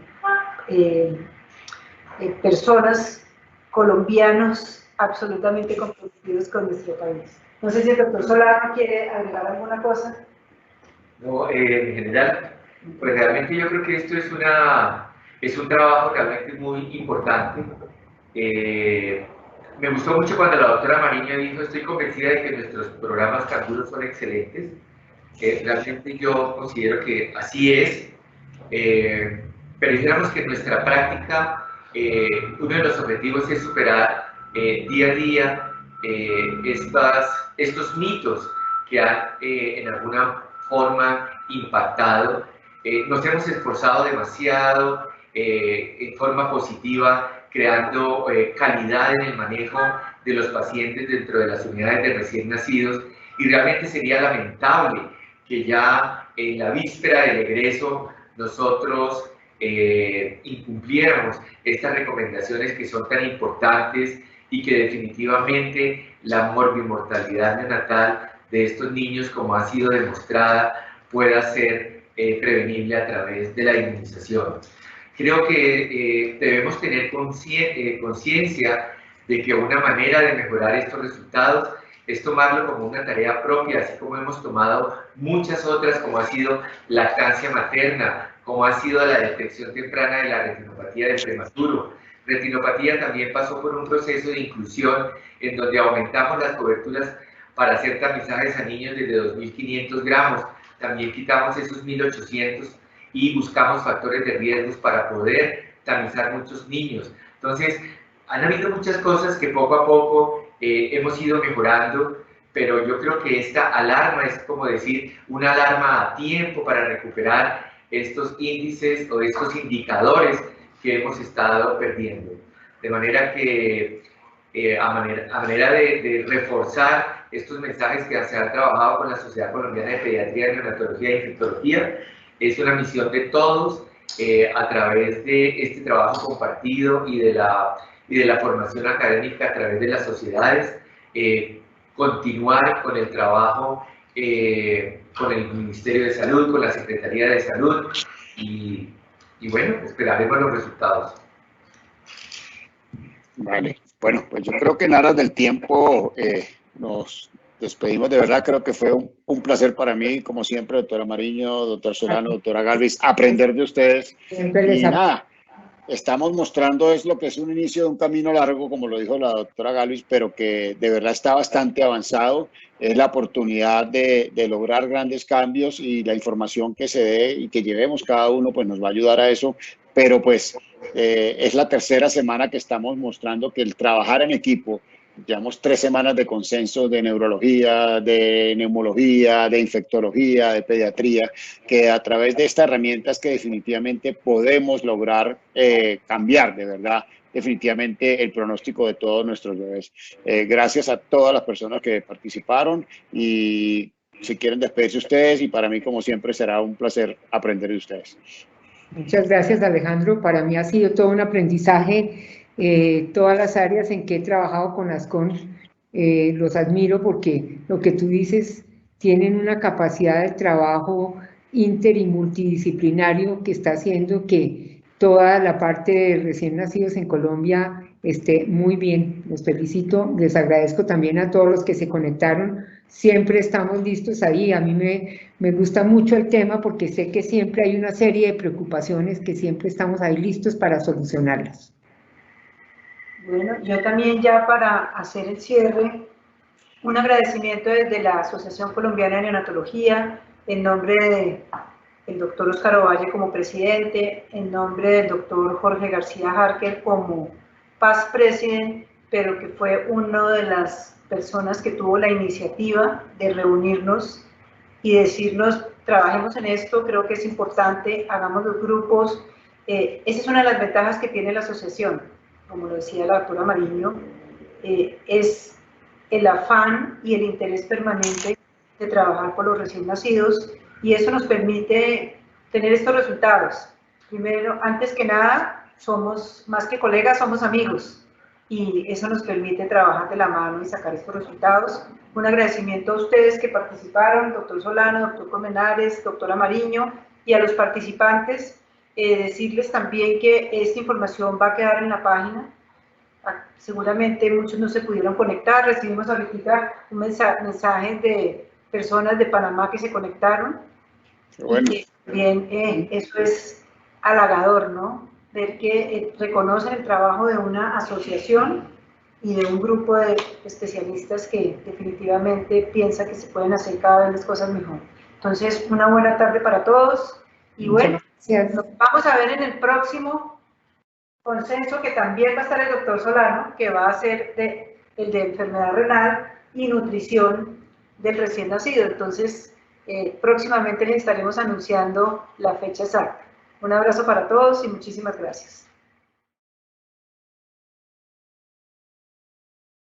Speaker 1: personas colombianos absolutamente comprometidos con nuestro país. No sé si el doctor Solano quiere agregar alguna cosa.
Speaker 2: No, en general, pues realmente yo creo que esto es un trabajo realmente muy importante. Me gustó mucho cuando la doctora Mariño dijo, estoy convencida de que nuestros programas Canguro son excelentes. Realmente yo considero que así es, pero dijéramos que en nuestra práctica uno de los objetivos es superar día a día estos mitos que han en alguna forma impactado. Nos hemos esforzado demasiado en forma positiva, creando calidad en el manejo de los pacientes dentro de las unidades de recién nacidos, y realmente sería lamentable que ya en la víspera del egreso nosotros incumpliéramos estas recomendaciones que son tan importantes y que definitivamente la morbimortalidad neonatal de estos niños, como ha sido demostrada, pueda ser prevenible a través de la inmunización. Creo que debemos tener conciencia de que una manera de mejorar estos resultados es tomarlo como una tarea propia, así como hemos tomado muchas otras, como ha sido lactancia materna, como ha sido la detección temprana de la retinopatía del prematuro. Retinopatía también pasó por un proceso de inclusión en donde aumentamos las coberturas para hacer tamizajes a niños desde 2.500 gramos, también quitamos esos 1.800 y buscamos factores de riesgos para poder tamizar muchos niños. Entonces, han habido muchas cosas que poco a poco hemos ido mejorando, pero yo creo que esta alarma es como decir una alarma a tiempo para recuperar estos índices o estos indicadores que hemos estado perdiendo. De manera que a manera de reforzar estos mensajes que se han trabajado con la Sociedad Colombiana de Pediatría, Neonatología e Infectología, es una misión de todos a través de este trabajo compartido y de la formación académica a través de las sociedades, continuar con el trabajo con el Ministerio de Salud, con la Secretaría de Salud y bueno, esperaremos los resultados.
Speaker 3: Vale, bueno, pues yo creo que en aras del tiempo nos despedimos. De verdad, creo que fue un placer para mí, como siempre, doctora Mariño, doctor Solano, doctora Galvis, aprender de ustedes. Y nada, estamos mostrando es lo que es un inicio de un camino largo, como lo dijo la doctora Galvis, pero que de verdad está bastante avanzado. Es la oportunidad de lograr grandes cambios, y la información que se dé y que llevemos cada uno, pues nos va a ayudar a eso. Pero pues es la tercera semana que estamos mostrando que el trabajar en equipo llevamos 3 semanas de consenso de neurología, de neumología, de infectología, de pediatría, que a través de estas herramientas que definitivamente podemos lograr cambiar de verdad definitivamente el pronóstico de todos nuestros bebés. Gracias a todas las personas que participaron y si quieren despedirse ustedes, y para mí como siempre será un placer aprender de ustedes.
Speaker 4: Muchas gracias, Alejandro. Para mí ha sido todo un aprendizaje. Todas las áreas en que he trabajado con Ascon los admiro porque lo que tú dices, tienen una capacidad de trabajo inter y multidisciplinario que está haciendo que toda la parte de recién nacidos en Colombia esté muy bien. Los felicito, les agradezco también a todos los que se conectaron. Siempre estamos listos ahí. A mí me gusta mucho el tema porque sé que siempre hay una serie de preocupaciones que siempre estamos ahí listos para solucionarlas.
Speaker 1: Bueno, yo también ya para hacer el cierre, un agradecimiento desde la Asociación Colombiana de Neonatología, en nombre del doctor Óscar Ovalle como presidente, en nombre del doctor Jorge García Harker como past president, pero que fue una de las personas que tuvo la iniciativa de reunirnos y decirnos, trabajemos en esto, creo que es importante, hagamos los grupos. Esa es una de las ventajas que tiene la asociación, como lo decía la doctora Mariño, es el afán y el interés permanente de trabajar por los recién nacidos, y eso nos permite tener estos resultados. Primero, antes que nada, somos más que colegas, somos amigos, y eso nos permite trabajar de la mano y sacar estos resultados. Un agradecimiento a ustedes que participaron, doctor Solano, doctor Colmenares, doctora Mariño, y a los participantes, decirles también que esta información va a quedar en la página. Seguramente muchos no se pudieron conectar, recibimos ahorita un mensaje de personas de Panamá que se conectaron.
Speaker 3: Bueno.
Speaker 1: Y también eso es halagador, ¿no? Ver que reconocen el trabajo de una asociación y de un grupo de especialistas que definitivamente piensa que se pueden hacer cada vez las cosas mejor. Entonces, una buena tarde para todos y bueno, nos vamos a ver en el próximo consenso, que también va a estar el doctor Solano, que va a ser el de enfermedad renal y nutrición del recién nacido. Entonces, próximamente les estaremos anunciando la fecha exacta. Un abrazo para todos y muchísimas gracias.